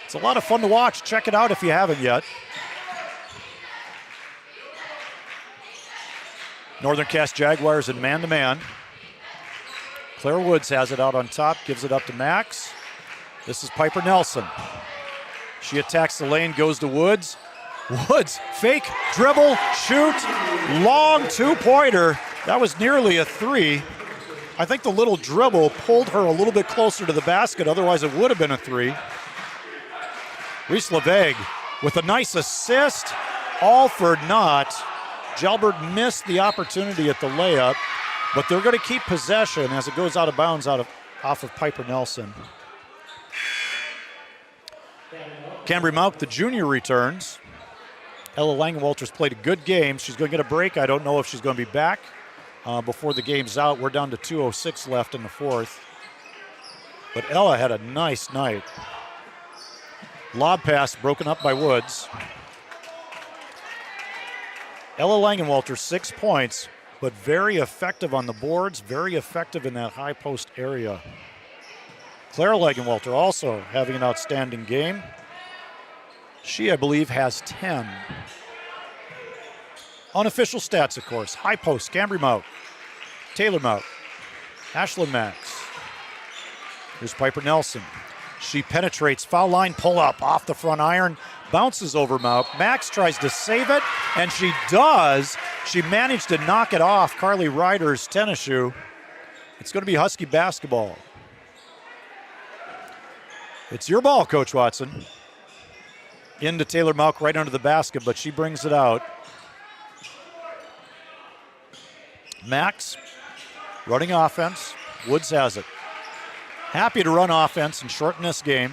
It's a lot of fun to watch. Check it out if you haven't yet. Northern Cass Jaguars in man-to-man. Claire Woods has it out on top, gives it up to Max. This is Piper Nelson. She attacks the lane, goes to Woods. Woods, fake, dribble, shoot, long two-pointer. That was nearly a three. I think the little dribble pulled her a little bit closer to the basket, otherwise it would have been a three. Reese LeVeg with a nice assist, all for naught. Jalbert missed the opportunity at the layup, but they're going to keep possession as it goes out of bounds off of Piper Nelson. Cambry Mount, the junior, returns. Ella Langenwalter's played a good game. She's going to get a break. I don't know if she's going to be back before the game's out. We're down to 2:06 left in the fourth. But Ella had a nice night. Lob pass broken up by Woods. Ella Langenwalter, 6 points, but very effective on the boards, very effective in that high post area. Claire Langenwalter also having an outstanding game. She, I believe, has 10. Unofficial stats, of course. High post, Cambry Mount, Taylor Mount, Ashlyn Max. Here's Piper Nelson. She penetrates, foul line, pull up, off the front iron, bounces over Mount. Max tries to save it, and she does. She managed to knock it off Carly Ryder's tennis shoe. It's going to be Husky basketball. It's your ball, Coach Watson. Into Taylor Mount right under the basket, but she brings it out. Max running offense. Woods has it. Happy to run offense and shorten this game.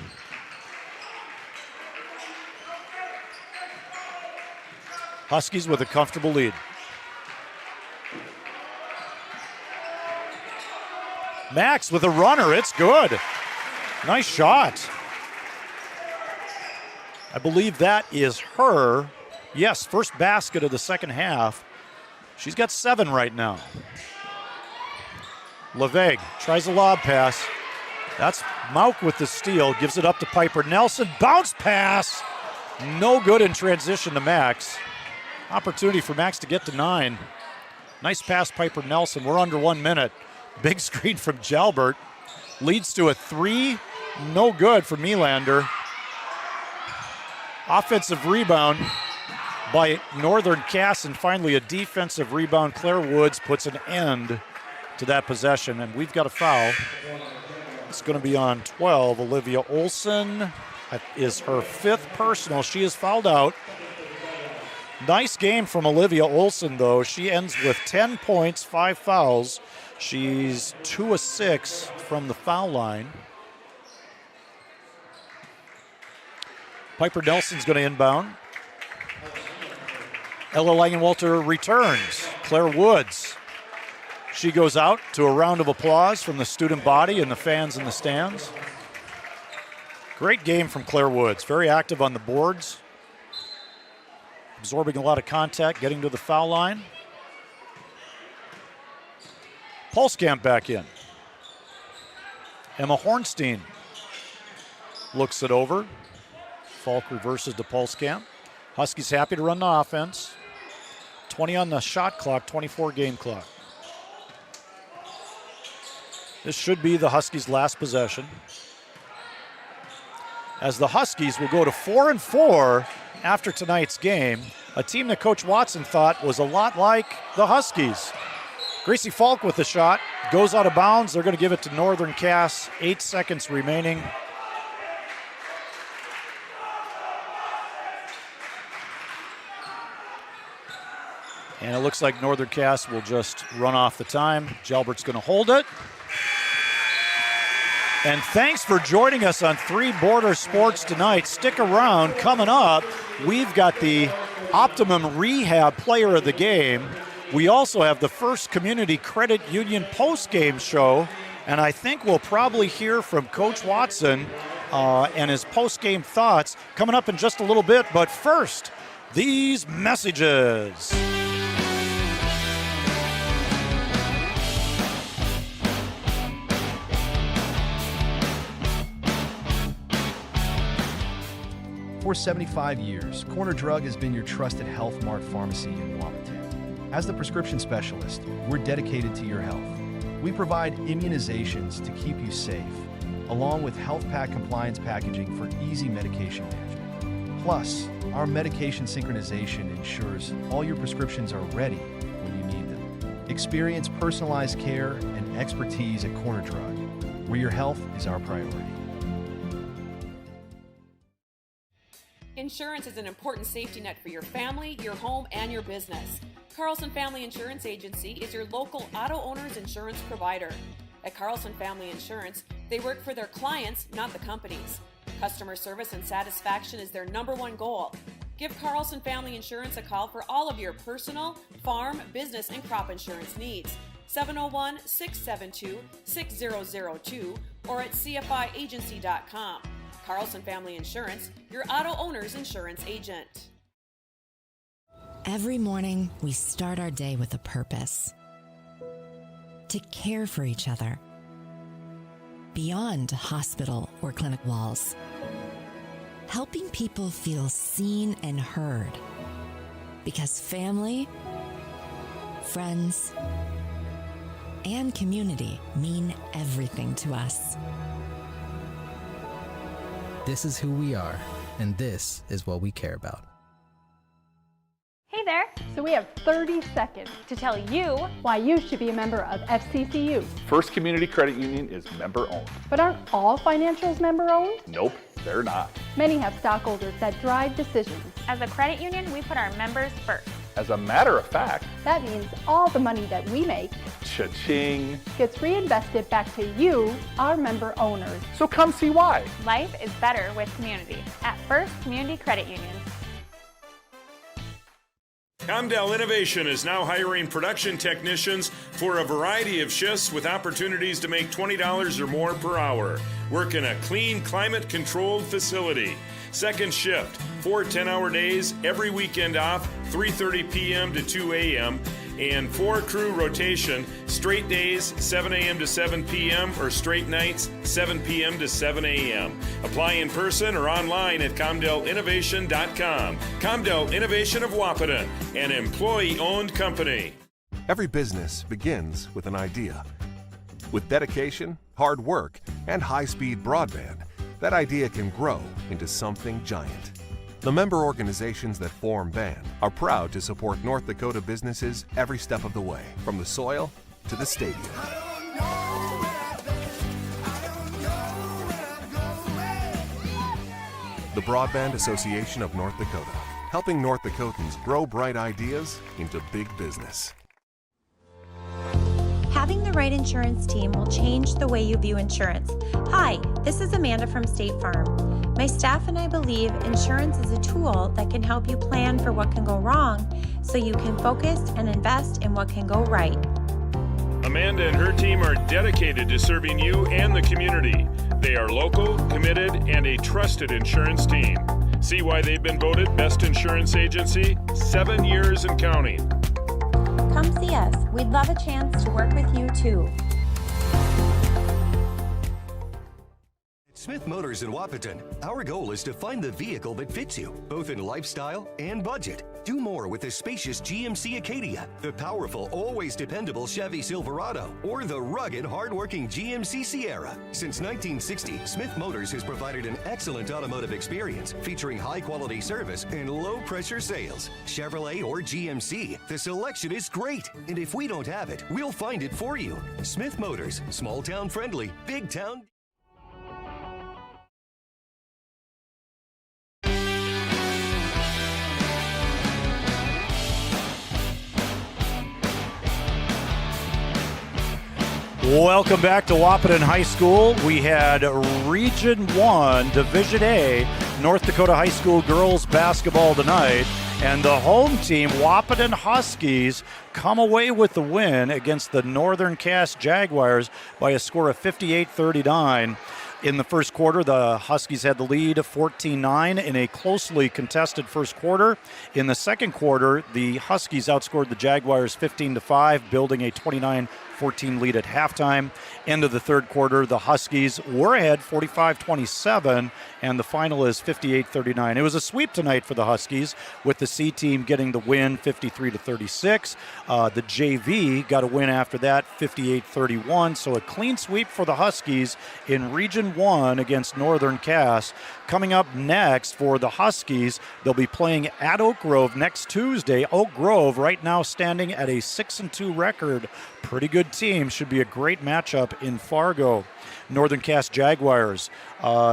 Huskies with a comfortable lead. Max with a runner, it's good. Nice shot. I believe that is her, yes, first basket of the second half. She's got 7 right now. LeVeg tries a lob pass. That's Mauk with the steal, gives it up to Piper Nelson. Bounce pass, no good in transition to Max. Opportunity for Max to get to 9. Nice pass, Piper Nelson. We're under 1 minute. Big screen from Jalbert. Leads to a 3, no good for Melander. Offensive rebound by Northern Cass, and finally a defensive rebound. Claire Woods puts an end to that possession, and we've got a foul. It's going to be on 12. Olivia Olson. That is her 5th personal. She is fouled out. Nice game from Olivia Olson, though. She ends with 10 points, 5 fouls. She's 2 of 6 from the foul line. Piper Nelson's going to inbound. Ella Langenwalter returns. Claire Woods. She goes out to a round of applause from the student body and the fans in the stands. Great game from Claire Woods. Very active on the boards. Absorbing a lot of contact, getting to the foul line. Pulskamp back in. Emma Hornstein looks it over. Falk reverses to Pulskamp. Huskies happy to run the offense. 20 on the shot clock, 24 game clock. This should be the Huskies' last possession, as the Huskies will go to 4-4 after tonight's game, a team that Coach Watson thought was a lot like the Huskies. Gracie Falk with the shot, goes out of bounds. They're going to give it to Northern Cass, 8 seconds remaining. And it looks like Northern Cass will just run off the time. Jalbert's going to hold it. And thanks for joining us on 3 Border Sports tonight. Stick around. Coming up, we've got the Optimum Rehab Player of the Game. We also have the First Community Credit Union post-game show. And I think we'll probably hear from Coach Watson and his post-game thoughts coming up in just a little bit. But first, these messages. For 75 years, Corner Drug has been your trusted Health Mart pharmacy in Wahpeton. As the prescription specialist, we're dedicated to your health. We provide immunizations to keep you safe, along with health pack compliance packaging for easy medication management. Plus, our medication synchronization ensures all your prescriptions are ready when you need them. Experience personalized care and expertise at Corner Drug, where your health is our priority. Insurance is an important safety net for your family, your home, and your business. Carlson Family Insurance Agency is your local auto owner's insurance provider. At Carlson Family Insurance, they work for their clients, not the companies. Customer service and satisfaction is their #1 goal. Give Carlson Family Insurance a call for all of your personal, farm, business, and crop insurance needs. 701-672-6002 or at cfiagency.com. Carlson Family Insurance, your auto owner's insurance agent. Every morning, we start our day with a purpose. To care for each other. Beyond hospital or clinic walls. Helping people feel seen and heard. Because family, friends, and community mean everything to us. This is who we are, and this is what we care about. Hey there! So we have 30 seconds to tell you why you should be a member of FCCU. First Community Credit Union is member-owned. But aren't all financials member-owned? Nope, they're not. Many have stockholders that drive decisions. As a credit union, we put our members first. As a matter of fact, that means all the money that we make cha-ching gets reinvested back to you, our member owners. So come see why. Life is better with community at First Community Credit Union. Comdell Innovation is now hiring production technicians for a variety of shifts with opportunities to make $20 or more per hour. Work in a clean, climate-controlled facility. Second shift, 4 10-hour days, every weekend off, 3:30 p.m. to 2 a.m., and 4-crew rotation, straight days, 7 a.m. to 7 p.m., or straight nights, 7 p.m. to 7 a.m. Apply in person or online at ComdellInnovation.com. Comdell Innovation of Wahpeton, an employee-owned company. Every business begins with an idea. With dedication, hard work, and high-speed broadband, that idea can grow into something giant. The member organizations that form BAND are proud to support North Dakota businesses every step of the way, from the soil to the stadium. The Broadband Association of North Dakota, helping North Dakotans grow bright ideas into big business. Having the right insurance team will change the way you view insurance. Hi, this is Amanda from State Farm. My staff and I believe insurance is a tool that can help you plan for what can go wrong so you can focus and invest in what can go right. Amanda and her team are dedicated to serving you and the community. They are local, committed, and a trusted insurance team. See why they've been voted Best Insurance Agency 7 years and counting. Come see us. We'd love a chance to work with you too. Smith Motors in Wahpeton, our goal is to find the vehicle that fits you, both in lifestyle and budget. Do more with the spacious GMC Acadia, the powerful, always dependable Chevy Silverado, or the rugged, hardworking GMC Sierra. Since 1960, Smith Motors has provided an excellent automotive experience, featuring high-quality service and low-pressure sales. Chevrolet or GMC, the selection is great, and if we don't have it, we'll find it for you. Smith Motors, small-town friendly, big-town. Welcome back to Wahpeton High School. We had Region 1, Division A, North Dakota High School girls basketball tonight. And the home team, Wahpeton Huskies, come away with the win against the Northern Cass Jaguars by a score of 58-39. In the first quarter, the Huskies had the lead 14-9 in a closely contested first quarter. In the second quarter, the Huskies outscored the Jaguars 15-5, building a 29-14 14 lead at halftime. End of the third quarter, the Huskies were ahead 45-27, and the final is 58-39. It was a sweep tonight for the Huskies, with the C team getting the win 53-36. The JV got a win after that, 58-31. So a clean sweep for the Huskies in Region 1 against Northern Cass. Coming up next for the Huskies, they'll be playing at Oak Grove next Tuesday. Oak Grove right now standing at a 6-2 record. Pretty good team. Should be a great matchup in Fargo. Northern Cass Jaguars,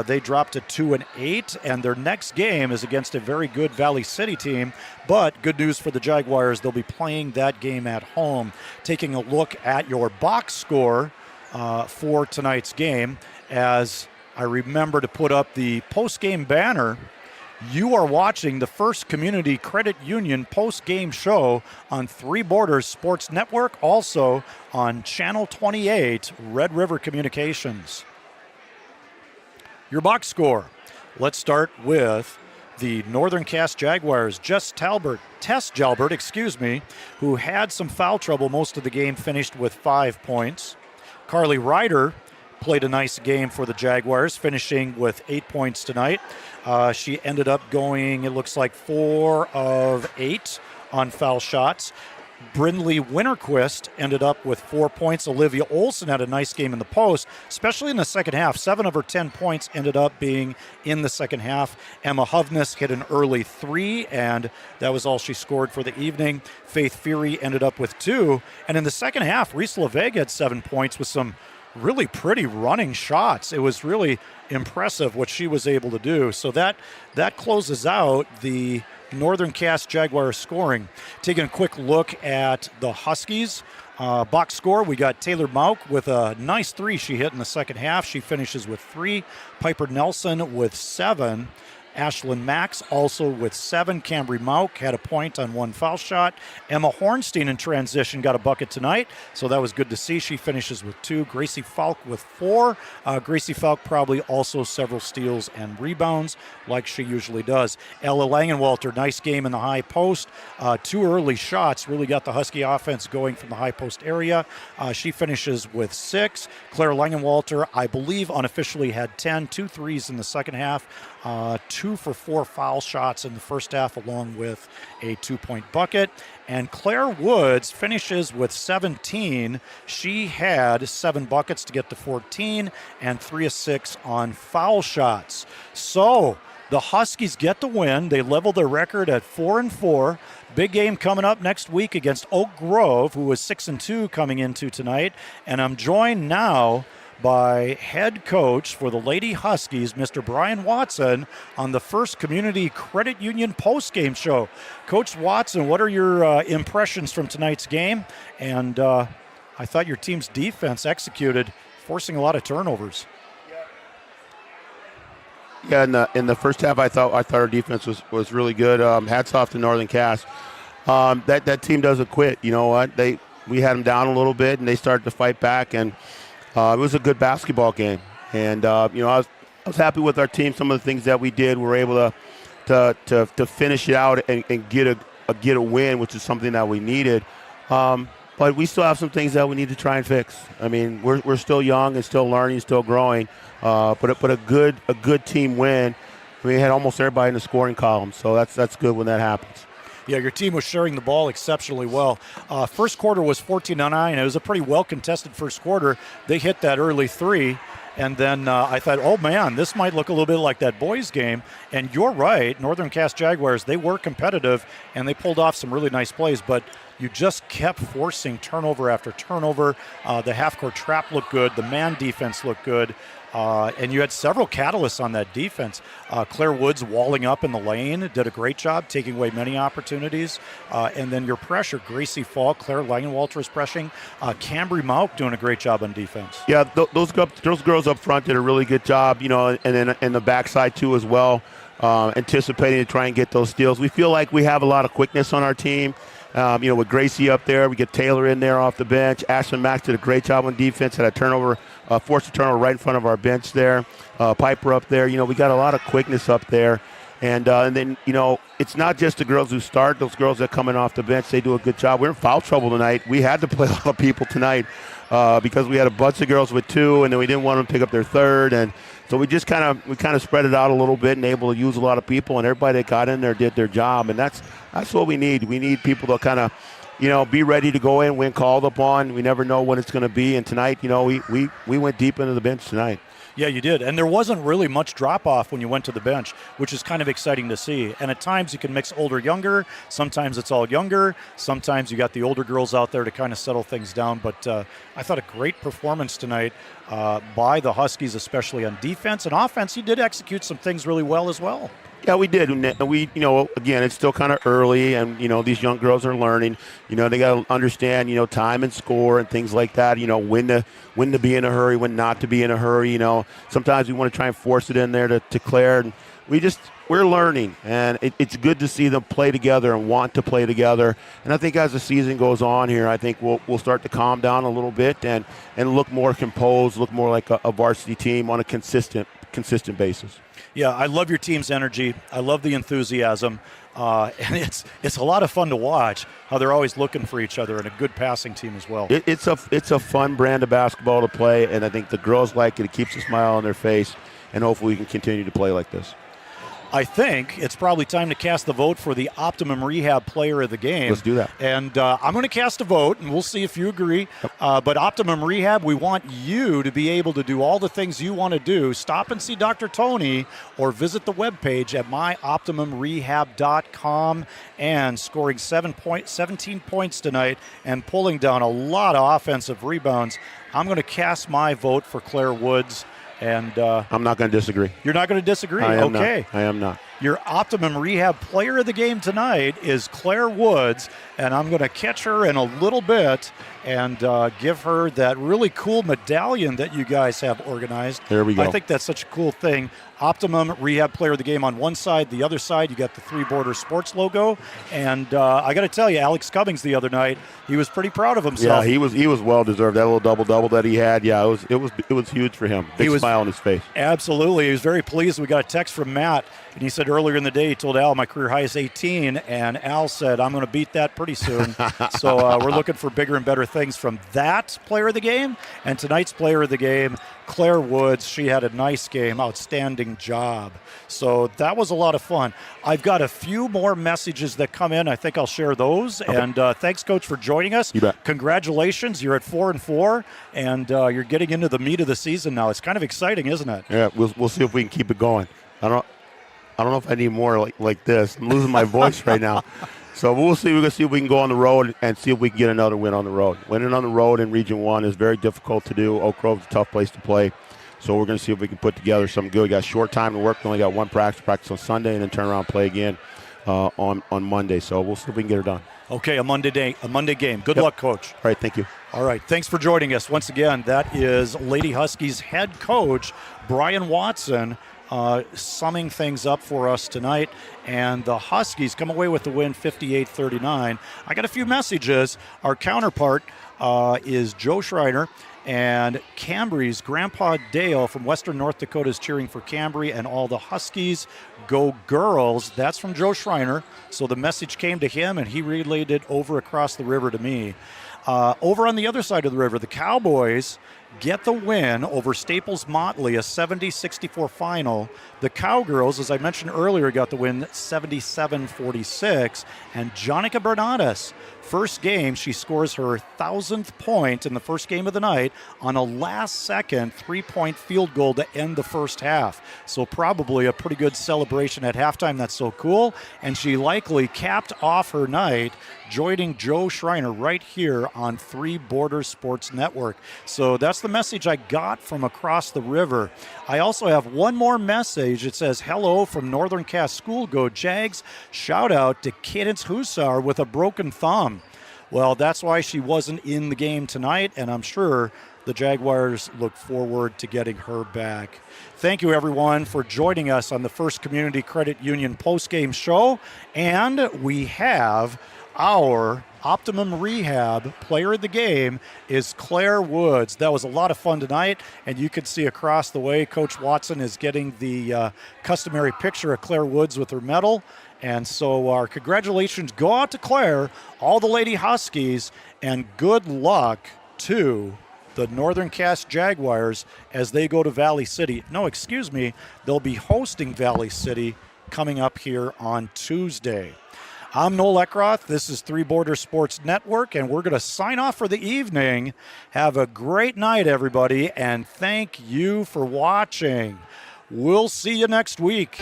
they dropped to 2-8, and their next game is against a very good Valley City team. But good news for the Jaguars, they'll be playing that game at home. Taking a look at your box score for tonight's game, as I remember to put up the post-game banner. You are watching the First Community Credit Union post-game show on Three Borders Sports Network, also on Channel 28, Red River Communications. Your box score. Let's start with the Northern Cass Jaguars. Tess Jalbert, who had some foul trouble most of the game, finished with 5 points. Carly Ryder played a nice game for the Jaguars, finishing with 8 points tonight. She ended up going, it looks like, 4 of 8 on foul shots. Brindley Winterquist ended up with 4 points. Olivia Olson had a nice game in the post, especially in the second half. 7 of her 10 points ended up being in the second half. Emma Hovness hit an early 3, and that was all she scored for the evening. Faith Fury ended up with 2. And in the second half, Reese LeVeg had 7 points with some really pretty running shots. It was really impressive what she was able to do. So that closes out the Northern Cass Jaguars scoring. Taking a quick look at the Huskies box score, we got Taylor Mauk with a nice 3 she hit in the second half. She finishes with 3. Piper Nelson with 7. Ashlyn Max also with 7. Cambry Mauk had a point on 1 foul shot. Emma Hornstein in transition got a bucket tonight, so that was good to see. She finishes with 2. Gracie Falk with 4. Gracie Falk probably also several steals and rebounds like she usually does. Ella Langenwalter, nice game in the high post. 2 early shots really got the Husky offense going from the high post area. She finishes with 6. Claire Langenwalter, I believe unofficially had 10, 2 threes in the second half. 2 for 4 foul shots in the first half, along with a 2-point bucket. And Claire Woods finishes with 17. She had 7 buckets to get to 14 and 3 of 6 on foul shots. So the Huskies get the win. They level their record at 4-4. Big game coming up next week against Oak Grove, who was 6-2 coming into tonight. And I'm joined now by head coach for the Lady Huskies, Mr. Brian Watson, on the First Community Credit Union postgame show. Coach Watson, what are your impressions from tonight's game? And I thought your team's defense executed, forcing a lot of turnovers. Yeah, in the first half, I thought our defense was really good. Hats off to Northern Cass. That team doesn't quit. You know what? We had them down a little bit, and they started to fight back, and it was a good basketball game. And I was happy with our team. Some of the things that we did, we were able to finish it out and get a win, which is something that we needed. But we still have some things that we need to try and fix. I mean, we're still young and still learning, still growing. But a good team win. We had almost everybody in the scoring column, so that's good when that happens. Yeah, your team was sharing the ball exceptionally well. First quarter was 14-9. It was a pretty well-contested first quarter. They hit that early 3, and then I thought, oh, man, this might look a little bit like that boys game. And you're right, Northern Cass Jaguars, they were competitive, and they pulled off some really nice plays, but you just kept forcing turnover after turnover. The half-court trap looked good. The man defense looked good. And you had several catalysts on that defense. Claire Woods walling up in the lane, did a great job, taking away many opportunities. And then your pressure, Gracie Falk, Claire Langenwalter is pressuring. Cambry Mauk doing a great job on defense. Yeah, those girls up front did a really good job, and then in the backside too as well, anticipating to try and get those steals. We feel like we have a lot of quickness on our team. With Gracie up there, we get Taylor in there off the bench. Ashlyn Max did a great job on defense, had a turnover, forced a turnover right in front of our bench there. Piper up there. We got a lot of quickness up there. And then, it's not just the girls who start. Those girls that come in off the bench, they do a good job. We're in foul trouble tonight. We had to play a lot of people tonight because we had a bunch of girls with 2, and then we didn't want them to pick up their 3rd. And so we just kind of spread it out a little bit and able to use a lot of people. And everybody that got in there did their job. And that's what we need. We need people to kind of, be ready to go in when called upon. We never know when it's going to be. And tonight, we went deep into the bench tonight. Yeah, you did. And there wasn't really much drop-off when you went to the bench, which is kind of exciting to see. And at times you can mix older, younger. Sometimes it's all younger. Sometimes you got the older girls out there to kind of settle things down. But I thought a great performance tonight by the Huskies, especially on defense. And offense, you did execute some things really well as well. Yeah, we did. And we, again, it's still kind of early, and, these young girls are learning. They got to understand, time and score and things like that, when to be in a hurry, when not to be in a hurry. Sometimes we want to try and force it in there to Claire. And we're learning, and it's good to see them play together and want to play together. And I think as the season goes on here, I think we'll start to calm down a little bit and look more composed, look more like a varsity team on a consistent basis. Yeah, I love your team's energy. I love the enthusiasm. And it's a lot of fun to watch how they're always looking for each other, and a good passing team as well. It's a fun brand of basketball to play, and I think the girls like it. It keeps a smile on their face, and hopefully we can continue to play like this. I think it's probably time to cast the vote for the Optimum Rehab Player of the Game. Let's do that. And I'm going to cast a vote, and we'll see if you agree. But Optimum Rehab, we want you to be able to do all the things you want to do. Stop and see Dr. Tony, or visit the webpage at myoptimumrehab.com, and scoring 17 points tonight and pulling down a lot of offensive rebounds. I'm going to cast my vote for Claire Woods. And I'm not going to disagree. You're not going to disagree? I am okay. Not. I am not. Your Optimum Rehab Player of the Game tonight is Claire Woods, and I'm going to catch her in a little bit and give her that really cool medallion that you guys have organized. There we go. I think that's such a cool thing. Optimum Rehab Player of the Game on one side. The other side, you got the Three Border Sports logo. And I got to tell you, Alex Cummings the other night, he was pretty proud of himself. Yeah, he was well deserved. That little double that he had, yeah, it was huge for him. Big smile on his face. Absolutely, he was very pleased. We got a text from Matt, and he said earlier in the day, he told Al my career high is 18, and Al said I'm going to beat that pretty soon. So we're looking for bigger and better things from that Player of the Game. And tonight's Player of the Game, Claire Woods. She had a nice game, outstanding job. So that was a lot of fun. I've got a few more messages that come in. I think I'll share those. Okay. And thanks, Coach, for joining us. You bet. Congratulations. You're at 4-4, and you're getting into the meat of the season now. It's kind of exciting, isn't it? Yeah, we'll see if we can keep it going. I don't know if I need more like this. I'm losing my voice right now. So we'll see. We're going to see if we can go on the road and see if we can get another win on the road. Winning on the road in Region 1 is very difficult to do. Oak Grove's a tough place to play. So we're going to see if we can put together something good. We got short time to work. We only got one practice on Sunday, and then turn around and play again on Monday. So we'll see if we can get it done. Okay, a Monday game. Good luck, Coach. All right, thank you. All right, thanks for joining us. Once again, that is Lady Huskies head coach Brian Watson summing things up for us tonight. And the Huskies come away with the win 58-39. I got a few messages. Our counterpart is Joe Schreiner. And Cambry's Grandpa Dale from Western North Dakota is cheering for Cambry and all the Huskies. Go Girls. That's from Joe Schreiner. So the message came to him, and he relayed it over across the river to me. Over on the other side of the river, the Cowboys get the win over Staples Motley, a 70-64 final. The Cowgirls, as I mentioned earlier, got the win 77-46. And Jonica Bernadas, first game, she scores her 1,000th point in the first game of the night on a last-second three-point field goal to end the first half. So probably a pretty good celebration at halftime. That's so cool. And she likely capped off her night joining Joe Schreiner right here on Three Borders Sports Network. So that's the message I got from across the river. I also have one more message. It says, hello from Northern Cass School. Go Jags. Shout out to Cadence Hussar with a broken thumb. Well, that's why she wasn't in the game tonight, and I'm sure the Jaguars look forward to getting her back. Thank you, everyone, for joining us on the First Community Credit Union postgame show. And we have our Optimum Rehab player of the game is Claire Woods. That was a lot of fun tonight, and you can see across the way Coach Watson is getting the customary picture of Claire Woods with her medal. And so our congratulations go out to Claire, all the Lady Huskies, and good luck to the Northern Cass Jaguars as they go to Valley City. No, excuse me, they'll be hosting Valley City coming up here on Tuesday. I'm Noel Eckroth. This is Three Border Sports Network, and we're going to sign off for the evening. Have a great night, everybody, and thank you for watching. We'll see you next week.